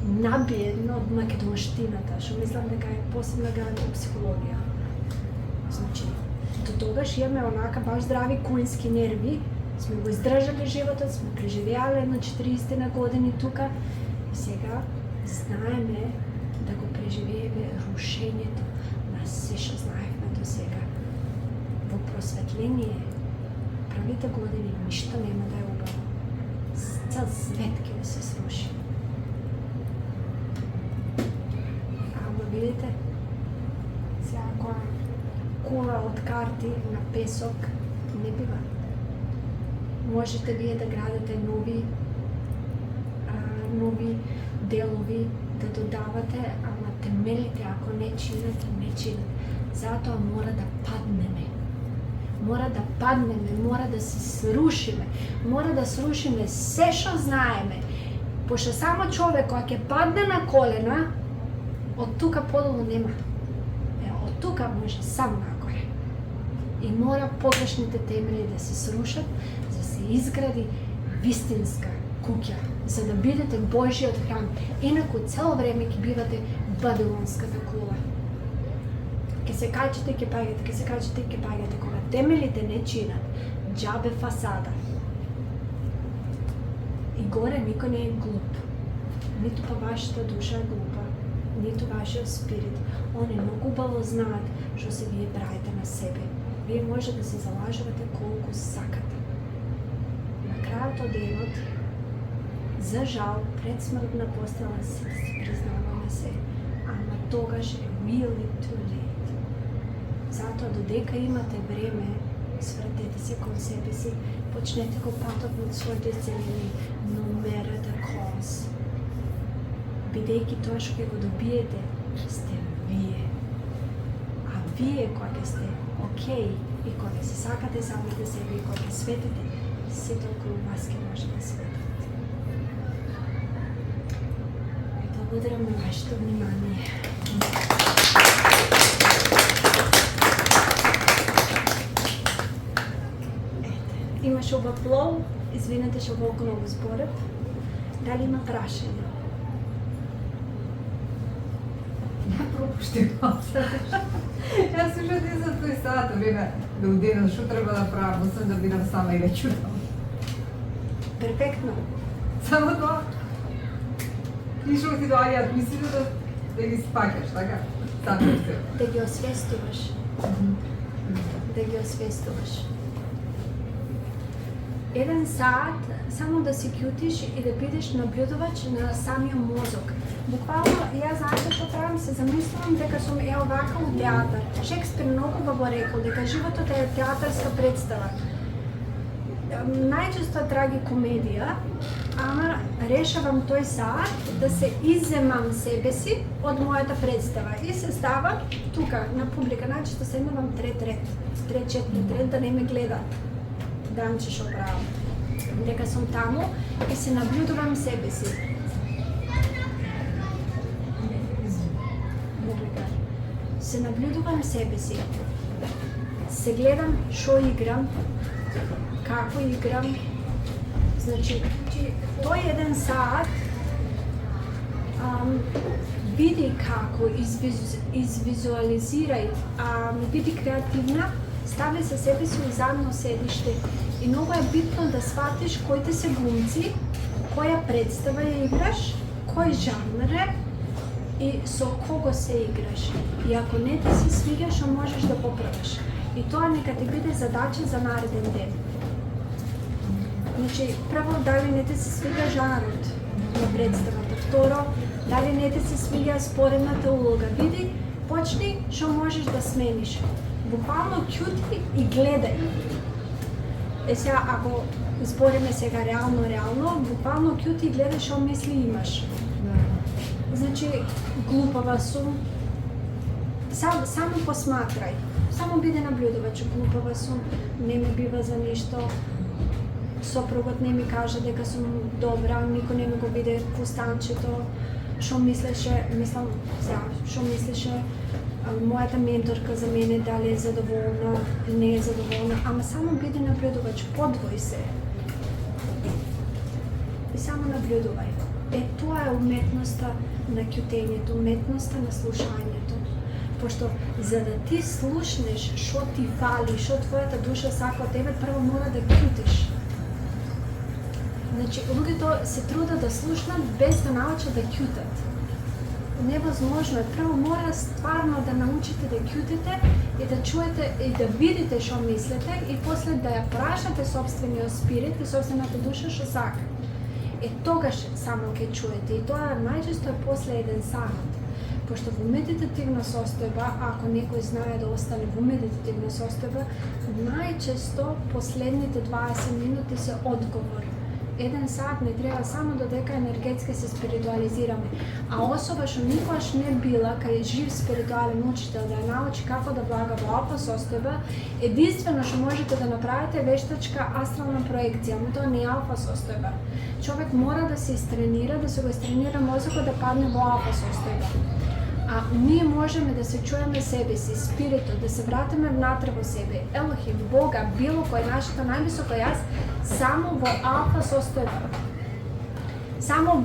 набиен од македонштината, што мислам дека е посебна грана од психологија. Значи, до тогаш имаме онака баш здрави коњски нерви, сме го издржали животот, сме преживеале на 40 на години тука и сега знаеме да го преживееме рушењето на се што знаевме до сега. Во просветление, правите години ништо нема да е убаво. Цел свет ќе се сруши. Ама видите, сега која кула од карти на песок не бива. Можете вие да градите нови делови, да додавате, ама темелите, ако не чинат, не чинат. Затоа мора да паднеме. Мора да паднеме, мора да се срушиме, мора да срушиме се што знаеме. Пошто само човек кој ќе падне на колена, од тука подолу нема. Од тука може само нагоре. И мора погрешните темели да се срушат, за да се изгради вистинска куќа, за да бидете Божиот храм. Инаку цело време ќе бивате Вавилонската кула. Ке се качите, ке паѓате, ке се качите, ке паѓате. Кога темелите не чинат, џабе фасада. И горе никој не е глуп. Ниту па вашата душа е глупа, ниту вашиот спирит. Они многу убаво знаат што се вие правите на себе. Вие може да се залажувате колку сакате. На крајот од денот, за жал, пред смртна постела се признаваме се, ама тогаш е really too late. Затоа додека имате време, свртете се кон себе си, почнете го патот над своите исцелени, no matter the cause. Бидејќи тоа што ќе го добиете, сте вие. А вие кога ќе сте окей и кога се сакате самите себе и кога ќе светите, сето околу вас ќе може да светат. Благодарам на вашето внимание. Имаше ова плов, извинете што волку многу зборев. Дали има прашање? Не пропушти малце. Јас уште не за тој сат време да уденам што треба да правам, освен да бидам сама и да чутам. Перфектно. Само тоа. И што ти доаѓаат мислите да ги спакаш, така? Само се. Да ги освестуваш. Да ги освестуваш. Еден саат само да си кјутиш и да бидеш наблюдувач на самиот мозок. Буквално, јас знаете што правам, се замислувам дека сум вака у театар. Шекспир многу го рекол дека животот е театарска представа. Најчесто е трагикомедија, ама решавам тој саат да се изземам себе си од мојата представа и се ставам тука на публика, најчесто седнувам трет ред, четврт ред да не ме гледаат. Данче што правам. Дека сум таму и се наблюдувам себе си. Се наблюдувам себе си. Се гледам што играм, како играм. Значи, тој еден саат биди како, извизуализирај, биди креативна, стави се себе си у задно седиште и многу е битно да сватиш коите се глумци, која представа ја играш, кој жанр е и со кого се играш. И ако не ти се свиѓа, што можеш да поправиш. И тоа нека ти биде задача за нареден ден. Значи, прво, дали не ти се свиѓа жанрот на представата. Второ, дали не ти се свиѓа споредната улога. Види, почни што можеш да смениш. Буквално кјути и гледај. Сега, ако збориме сега реално, буквално кјути и гледај што мисли имаш. Значи, глупава сум, само посматрај, само биде наблюдувач, глупава сум, не ми бива за ништо, сопругот не ми кажа дека сум добра, никој не ми го биде пустанчето, што мислеше мојата менторка за мене, дали е задоволна, не е задоволна, ама само биди наблюдувач, подвој се. И само наблюдувај. Тоа е уметноста на ќутењето, уметноста на слушањето. Пошто за да ти слушнеш што ти фали, што твојата душа сака од тебе, прво мора да ќутиш. Значи, луѓето се трудат да слушнат без да научат да ќутат. Невозможно е. Прво мора стварно да научите да ќутите и да чуете и да видите што мислите и после да ја прашате собствениот спирит и собствената душа што сака. Тогаш само ќе чуете и тоа најчесто е после 1 сат. Пошто во медитативна состојба, ако некој знае да остане во медитативна состојба, најчесто последните 20 минути се одговор. 1 сат не треба само додека енергетски се спиритуализираме. А особа што никогаш не била кај жив спиритуален учител да ја научи како да влага во алфа состојба, единствено што можете да направите е вештачка астрална проекција, но тоа не е алфа состојба. Човек мора да се истренира, да се го истренира мозокот да падне во алфа состојба. А ние можеме да се чуеме себе си, спиритот, да се вратиме внатре во себе, Елохим, Бога, било кој нашето највисоко јас, само во алфа состојба. Само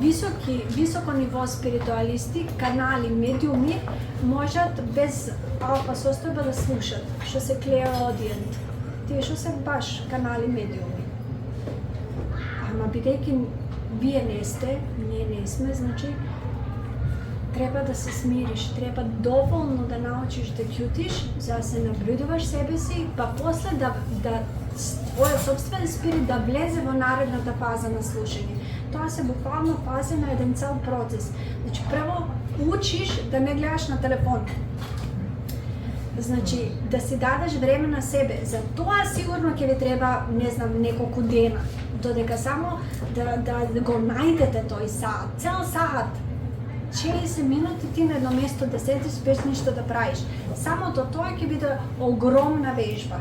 високо ниво спиритуалисти, канали, медиуми можат без алфа состојба да слушат, што се клероодиент. Тие што се баш канали медиуми. Ама бидејќи вие не сте, ние не сме, значи треба да се смириш, треба доволно да научиш да ќутиш, за да се наблюдуваш себе си, па после да твојот собствен спирит да влезе во наредната фаза на слушање. Тоа се буквално фази на еден цел процес. Значи, прво учиш да не гледаш на телефон. Значи, да си дадеш време на себе. За тоа сигурно ќе ви треба, не знам, неколку дена, додека само да го најдете тој саат, цел саат. 60 минути ти на едно место да седиш без ништо да правиш. Самото тоа ќе биде огромна вежба.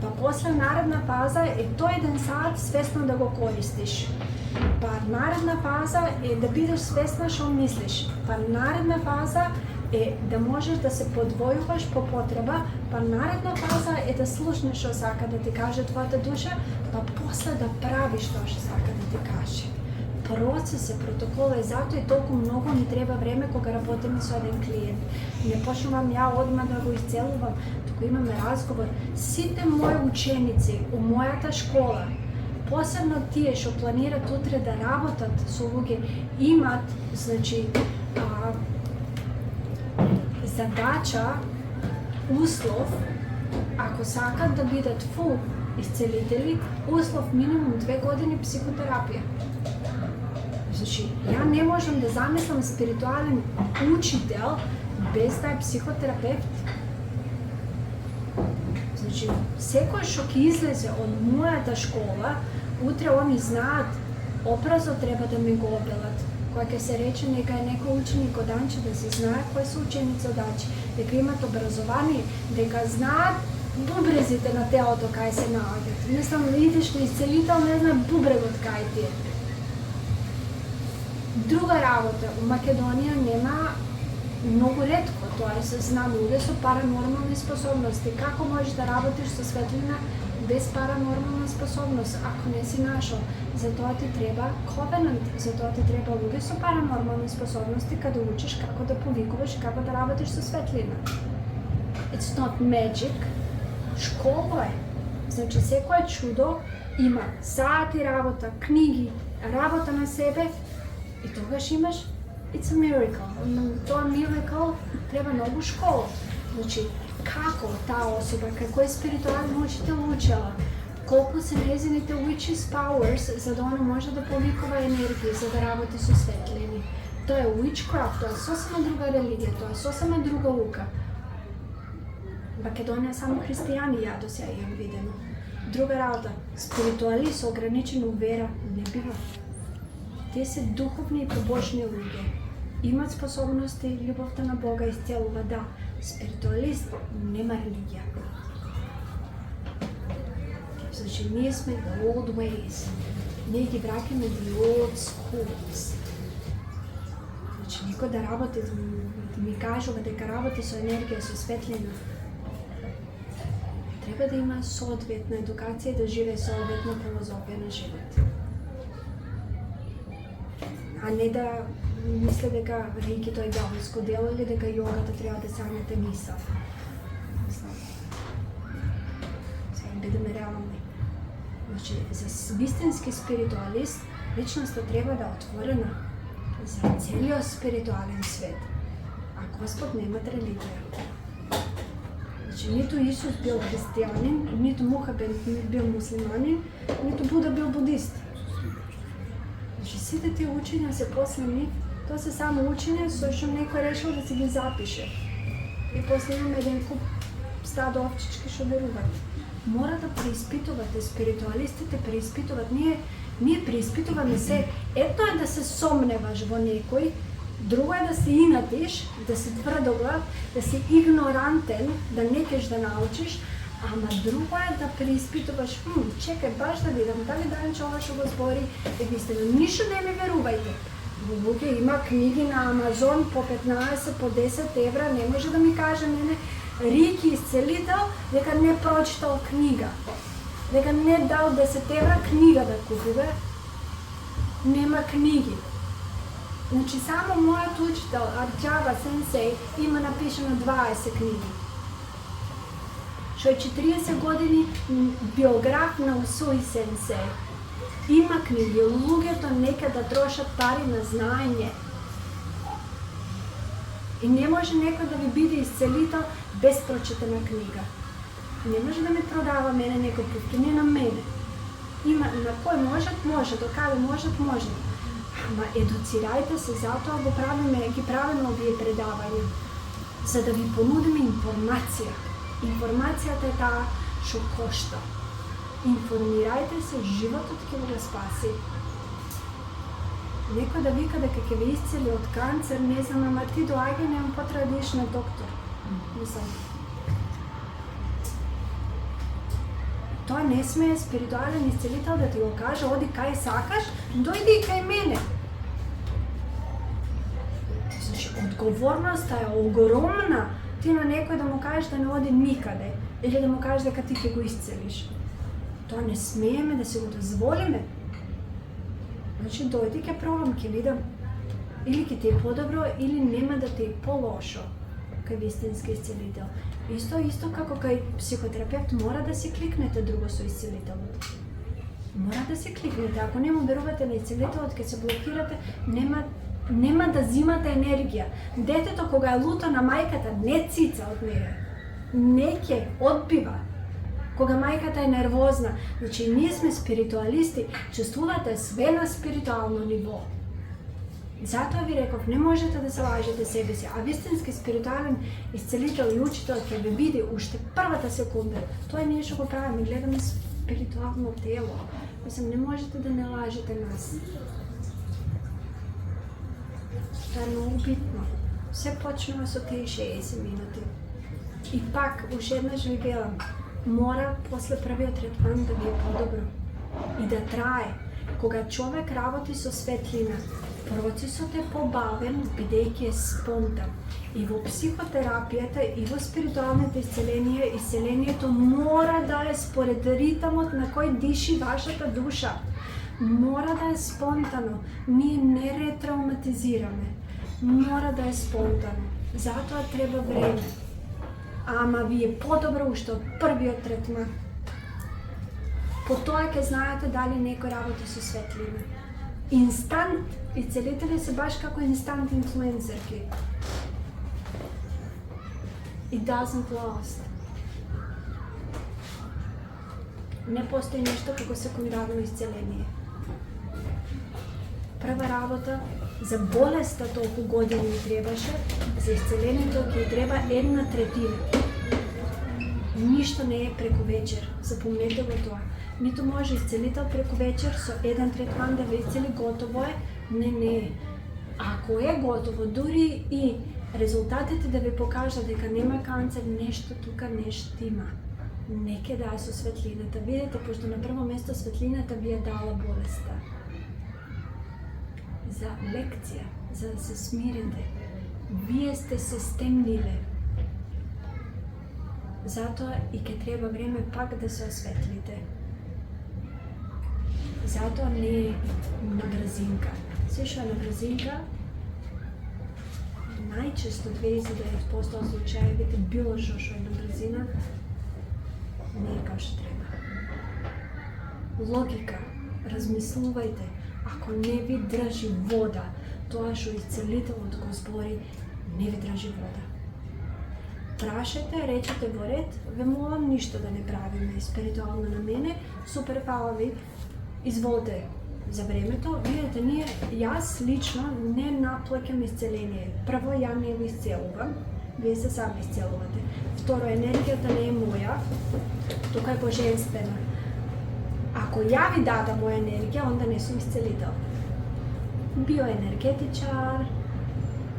Па после наредна фаза е тој 1 саат свесно да го користиш. Па наредна фаза е да бидеш свесна што мислиш. Па наредна фаза е да можеш да се подвојуваш по потреба, па наредна фаза е да слушнеш што сака да ти каже твојата душа, па после да правиш тоа што сака да ти каже. Процес е, протокол е, затоа и толку многу ни треба време кога работиме со еден клиент. Не почнувам ја одма да го исцелувам, туку имаме разговор. Сите мои ученици у мојата школа, посебно тие што планират утре да работат со луѓе, имат, значи, задача, услов, ако сакат да бидат фул исцелители, услов минимум 2 години психотерапија. Значи, ја не можам да замислам спиритуален учител без да е психотерапевт. Значи, секој што ќе излезе од мојата школа, утре они знаат, опразо треба да ми го обелат. Кога ќе се рече нека е некој ученик од Анче, да се знае кои се ученици од Анче, дека имат образование, дека знаат бубрезите на телото кај се наоѓаат. Мислам, идеш на исцелител, не знае бубрегот кај ти е. Друга работа, у Македонија нема многу ретко, тоа се знам луѓе со паранормални способности. Како можеш да работиш со светлина без паранормална способност, ако не си нашол? Затоа ти треба ковенант, затоа ти треба луѓе со паранормални способности каде учиш како да повикуваш и како да работиш со светлина. It's not magic. Школа е. Значи, секое чудо има сати работа, книги, работа на себе, и тогаш имаш it's a miracle. Тоа miracle треба многу школа. Значи, како таа особа, како е спиритуален учител учела, колку се незините witches powers, за да она може да повикува енергија, за да работи со светлини. Тоа е witchcraft, тоа е сосема друга религија, тоа е сосема друга лука. Македонија само христијани ја до сега имам видено. Друга работа, спиритуалист со ограничена вера не бива. Те се духовни и побожни луѓе. Имат способности, љубовта на Бога исцелува, да. Спиритуалист нема религија. Значи, ние сме the old ways. Ние ги враќаме the old schools. Значи, ни некој да работи, да ми кажува дека работи со енергија, со светлина. Треба да има соодветна едукација и да живее соодветна филозофија на живот. А не да мисли дека рейкито е дјаволско дело или дека јогата треба да санете миса. Сега бидеме реални. Значи, за вистински спиритуалист, личноста треба да е отворена за целиот спиритуален свет. А Господ немат религија. Значи, ниту Исус бил христијанин, ниту Мухамед бил муслиманин, ниту Буда бил будист. Значи, сите тие учења се после нив, тоа се само учења со што некој решил да си ги запише. И после имаме еден куп стадо овчички што веруваат. Мора да преиспитувате, спиритуалистите преиспитуваат. Ние преиспитуваме се. Ето е да се сомневаш во некој, друго е да си инатиш, да си тврдоглав, да си игнорантен, да не кеш да научиш, ама друго е да преиспитуваш, чекај баш да видам, дали данче ова што го збори е вистина. Ништо не ми верувајте. Луѓе, има книги на Амазон по 15, по 10 евра, не може да ми каже мене Рики исцелител дека не прочитал книга, дека не дал 10 евра книга да купиве. Нема книги. Значи, само мојот учител, Арджава сенсей, има напишано 20 книги. Што е 40 години биограф на Усуи сенсей. Има книги, луѓето нека да трошат пари на знаење. И не може некој да ви биде исцелител без прочитана книга. Не може да ми продава мене некој путки, не на мене. Има, на кој може, до каде може. Ама едуцирајте се, затоа ги правиме овие предавања. За да ви понудиме информација. Информацијата е таа што кошта. Информирајте се, животот ќе ви го спаси. Некој да вика дека ќе ви исцели од канцер, не знам, ама ти доаѓај, нема потреба да идеш на доктор. Мислам. Тоа не смее спиритуален исцелител да ти го каже, оди кај сакаш, дојди и кај мене. Значи, одговорноста е огромна. Ти на некој да му кажеш да не оди никаде, или да му кажеш дека ти ќе го исцелиш. Тоа не смееме да се го дозволиме. Значи, дојди ќе пробам, ќе видам. Или ќе ти е подобро, или нема да ти е полошо кај вистински исцелител. Исто како кај психотерапевт, мора да си кликнете друго со исцелителот. Мора да си кликнете. Ако не му верувате на исцелителот, ќе се блокирате, нема да зимате енергија. Детето кога е луто на мајката, не цица од неја. Не ќе одбива. Кога мајката е нервозна, значи ние сме спиритуалисти, чувствувате све на спиритуално ниво. Затоа ви реков, не можете да се лажете себе си, а вистински спиритуален исцелител и учител ќе ви види уште првата секунда. Тоа е ние што го правиме, гледаме спиритуално тело. Мислам, не можете да не лажете нас. Тоа е многу битно. Се почнува со тие 60 минути. И пак, уште еднаш ви велам, мора после првиот третман да ви е подобро и да трае. Кога човек работи со светлина, процесот е побавен, бидејќи е спонтан. И во психотерапијата, и во спиритуалните исцеление, исцелението мора да е според ритмот на кој диши вашата душа. Мора да е спонтано. Ние не ретравматизираме. Мора да е спонтано. Затоа треба време. Ама ви е подобро уште од првиот третман. По тоа ќе знаете дали некој работи со светлина. Инстант исцелители се баш како инстант инфлуенсерки. It doesn't last. Не постои нешто како секундарно исцеление. Прва работа, за болеста толку години ми требаше, за исцелението ќе треба 1/3. Ништо не е преку вечер, запомнете го тоа. Ниту може исцелител преку вечер со 1 третман да ве исцели, готово е. Не. Ако е готово, дури и резултатите да ви покажат дека нема канцер, нешто тука не штима. Не ќе дае со светлината. Видете, пошто на прво место светлината ви е дала болеста. за лекција, за да се смирите. Вие сте се стемниле. Затоа и ќе треба време пак да се осветлите. Затоа не е на брзинка. Се што е на брзинка, најчесто 29% од случаевите било што е на брзина, не е како што треба. Логика, размислувајте, ако не ви држи вода, тоа што исцелителот го збори, не ви држи вода. Прашете, речете во ред, ве молам ништо да не правиме спиритуално на мене, супер фала ви, изволте за времето. Видете, јас лично не наплаќам исцеление. Прво, ја не го исцелувам, вие се сами исцелувате. Второ, енергијата не е моја, тука е божествена. Ако ја ви дадам моја енергија, онда не сум исцелител. Биоенергетичар,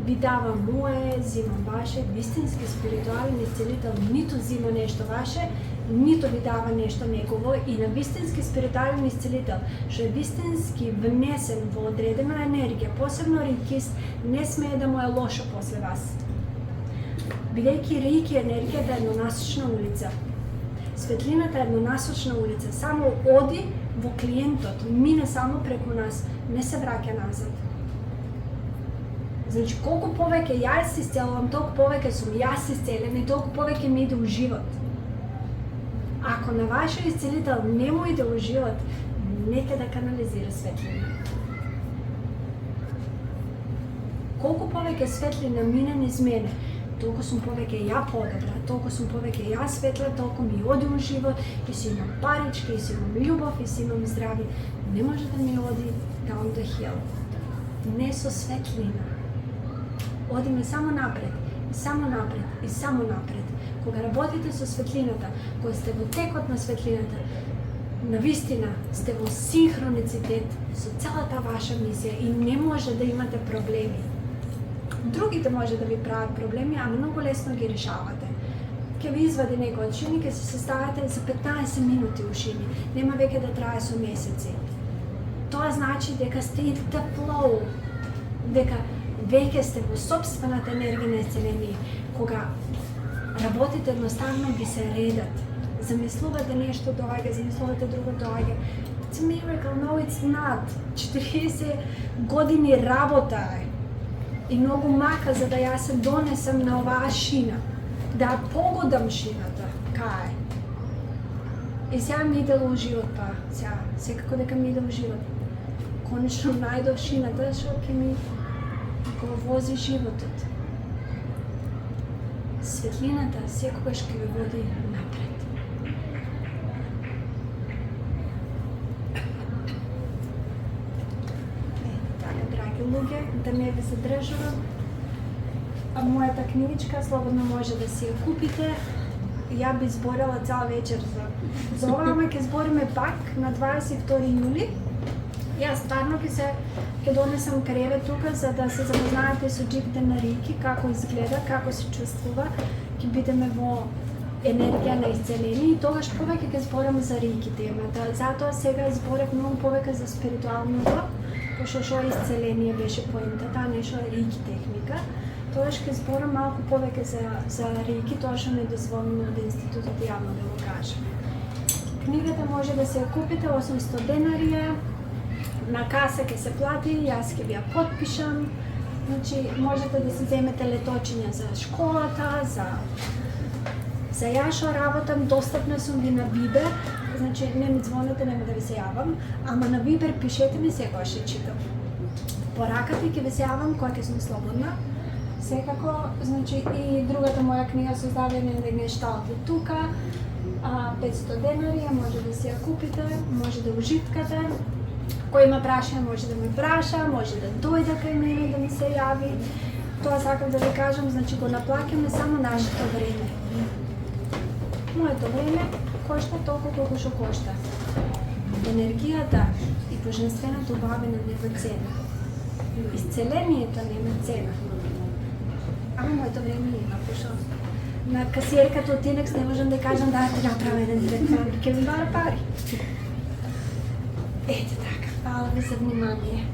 ви давам мое, зимам ваше, вистински спиритуален исцелител ниту зима нешто ваше, ниту ви дава нешто негово, и на вистински спиритуален исцелител, што е вистински внесен во одредена енергија, посебно рейкист, не смее да му е лошо после вас. Бидејќи рейки енергијата е еднонасочна улица. Светлината е еднонасочна улица, само оди во клиентот, мине само преку нас, не се враќа назад. Значи, колку повеќе јас исцелувам, толку повеќе сум јас исцелен и толку повеќе ми иде у живот. Ако на вашиот исцелител не му иде у живот, нека да канализира светлина. Колку повеќе светлина мине низ мене, толку сум повеќе ја подобра, толку сум повеќе ја светла, толку ми оди у живот и си имам парички, и си имам љубов, и си имам здрави. Не може да ми оди down the hill. Не со светлина. Одиме само напред, и само напред, и само напред. Кога работите со светлината, кога сте во текот на светлината, навистина сте во синхроницитет со целата ваша мисија и не може да имате проблеми. Другите може да ви прават проблеми, а многу лесно ги решавате. Ќе ви извади некој од шини, ќе се ставате за 15 минути у шини, нема веќе да трае со месеци. Тоа значи дека сте in the flow, дека веќе сте во сопствената енергија на исцеление. Кога работите едноставно ги се редат. Замислувате нешто доаѓа, замислувате друго доаѓа. It's a miracle, no it's not. 40 години работа е. И многу мака за да ја се донесам на оваа шина. Да погодам шината. Кај? И сега ми иде у живот, па. Сега, секако дека ми иде у живот. Конечно најдов шината, што ќе ми го вози животот. Светлината секогаш ќе ви води напред. Така, драги луѓе, да не ви задржувам. А мојата книгичка слободно може да си ја купите. Ја би зборела цял вечер за ова, ама ќе збориме пак на 22 јули. Јас стварно ќе донесам кревет тука за да се запознаете со джипите на Рики, како изгледа, како се чувствува. Ќе бидеме во енергија на исцеление и тогаш повеќе ќе зборам за Рики темата. Затоа сега зборев многу повеќе за спиритуалното, пошто што исцеление беше поентата, а не што е Рики техника. Тогаш ќе зборам малку повеќе за Рики, тоа што не дозволено од институтот јавно да го кажем. Книгата може да се ја купите 800 денарија. На каса ќе се плати, јас ќе ви ја потпишам. Значи, можете да се земете леточиња за школата, за ја што работам, достапна сум ви на Вибер. Значи, не ми звоните, нема да ви се јавам, ама на Вибер пишете ми, секогаш ќе читам. Поракате ќе ви се јавам кога ќе сум слободна. Секако, значи, и другата моја книга Создавање на гешталт е тука. 500 денарија, може да си ја купите, може да ужиткате. Кој има прашање може да ме праша, може да дојде кај мене да ми се јави. Тоа сакам да ви кажам, значи го наплаќаме само нашето време. Моето време кошта толку колку што кошта. Енергијата и божественото бавење нема цена. Исцелението нема цена. Ама моето време има, пошто на касиерката од Тинекс не можам да кажам да ти направам еден третман, ќе ми бара пари. Ете така, фала ви за внимание.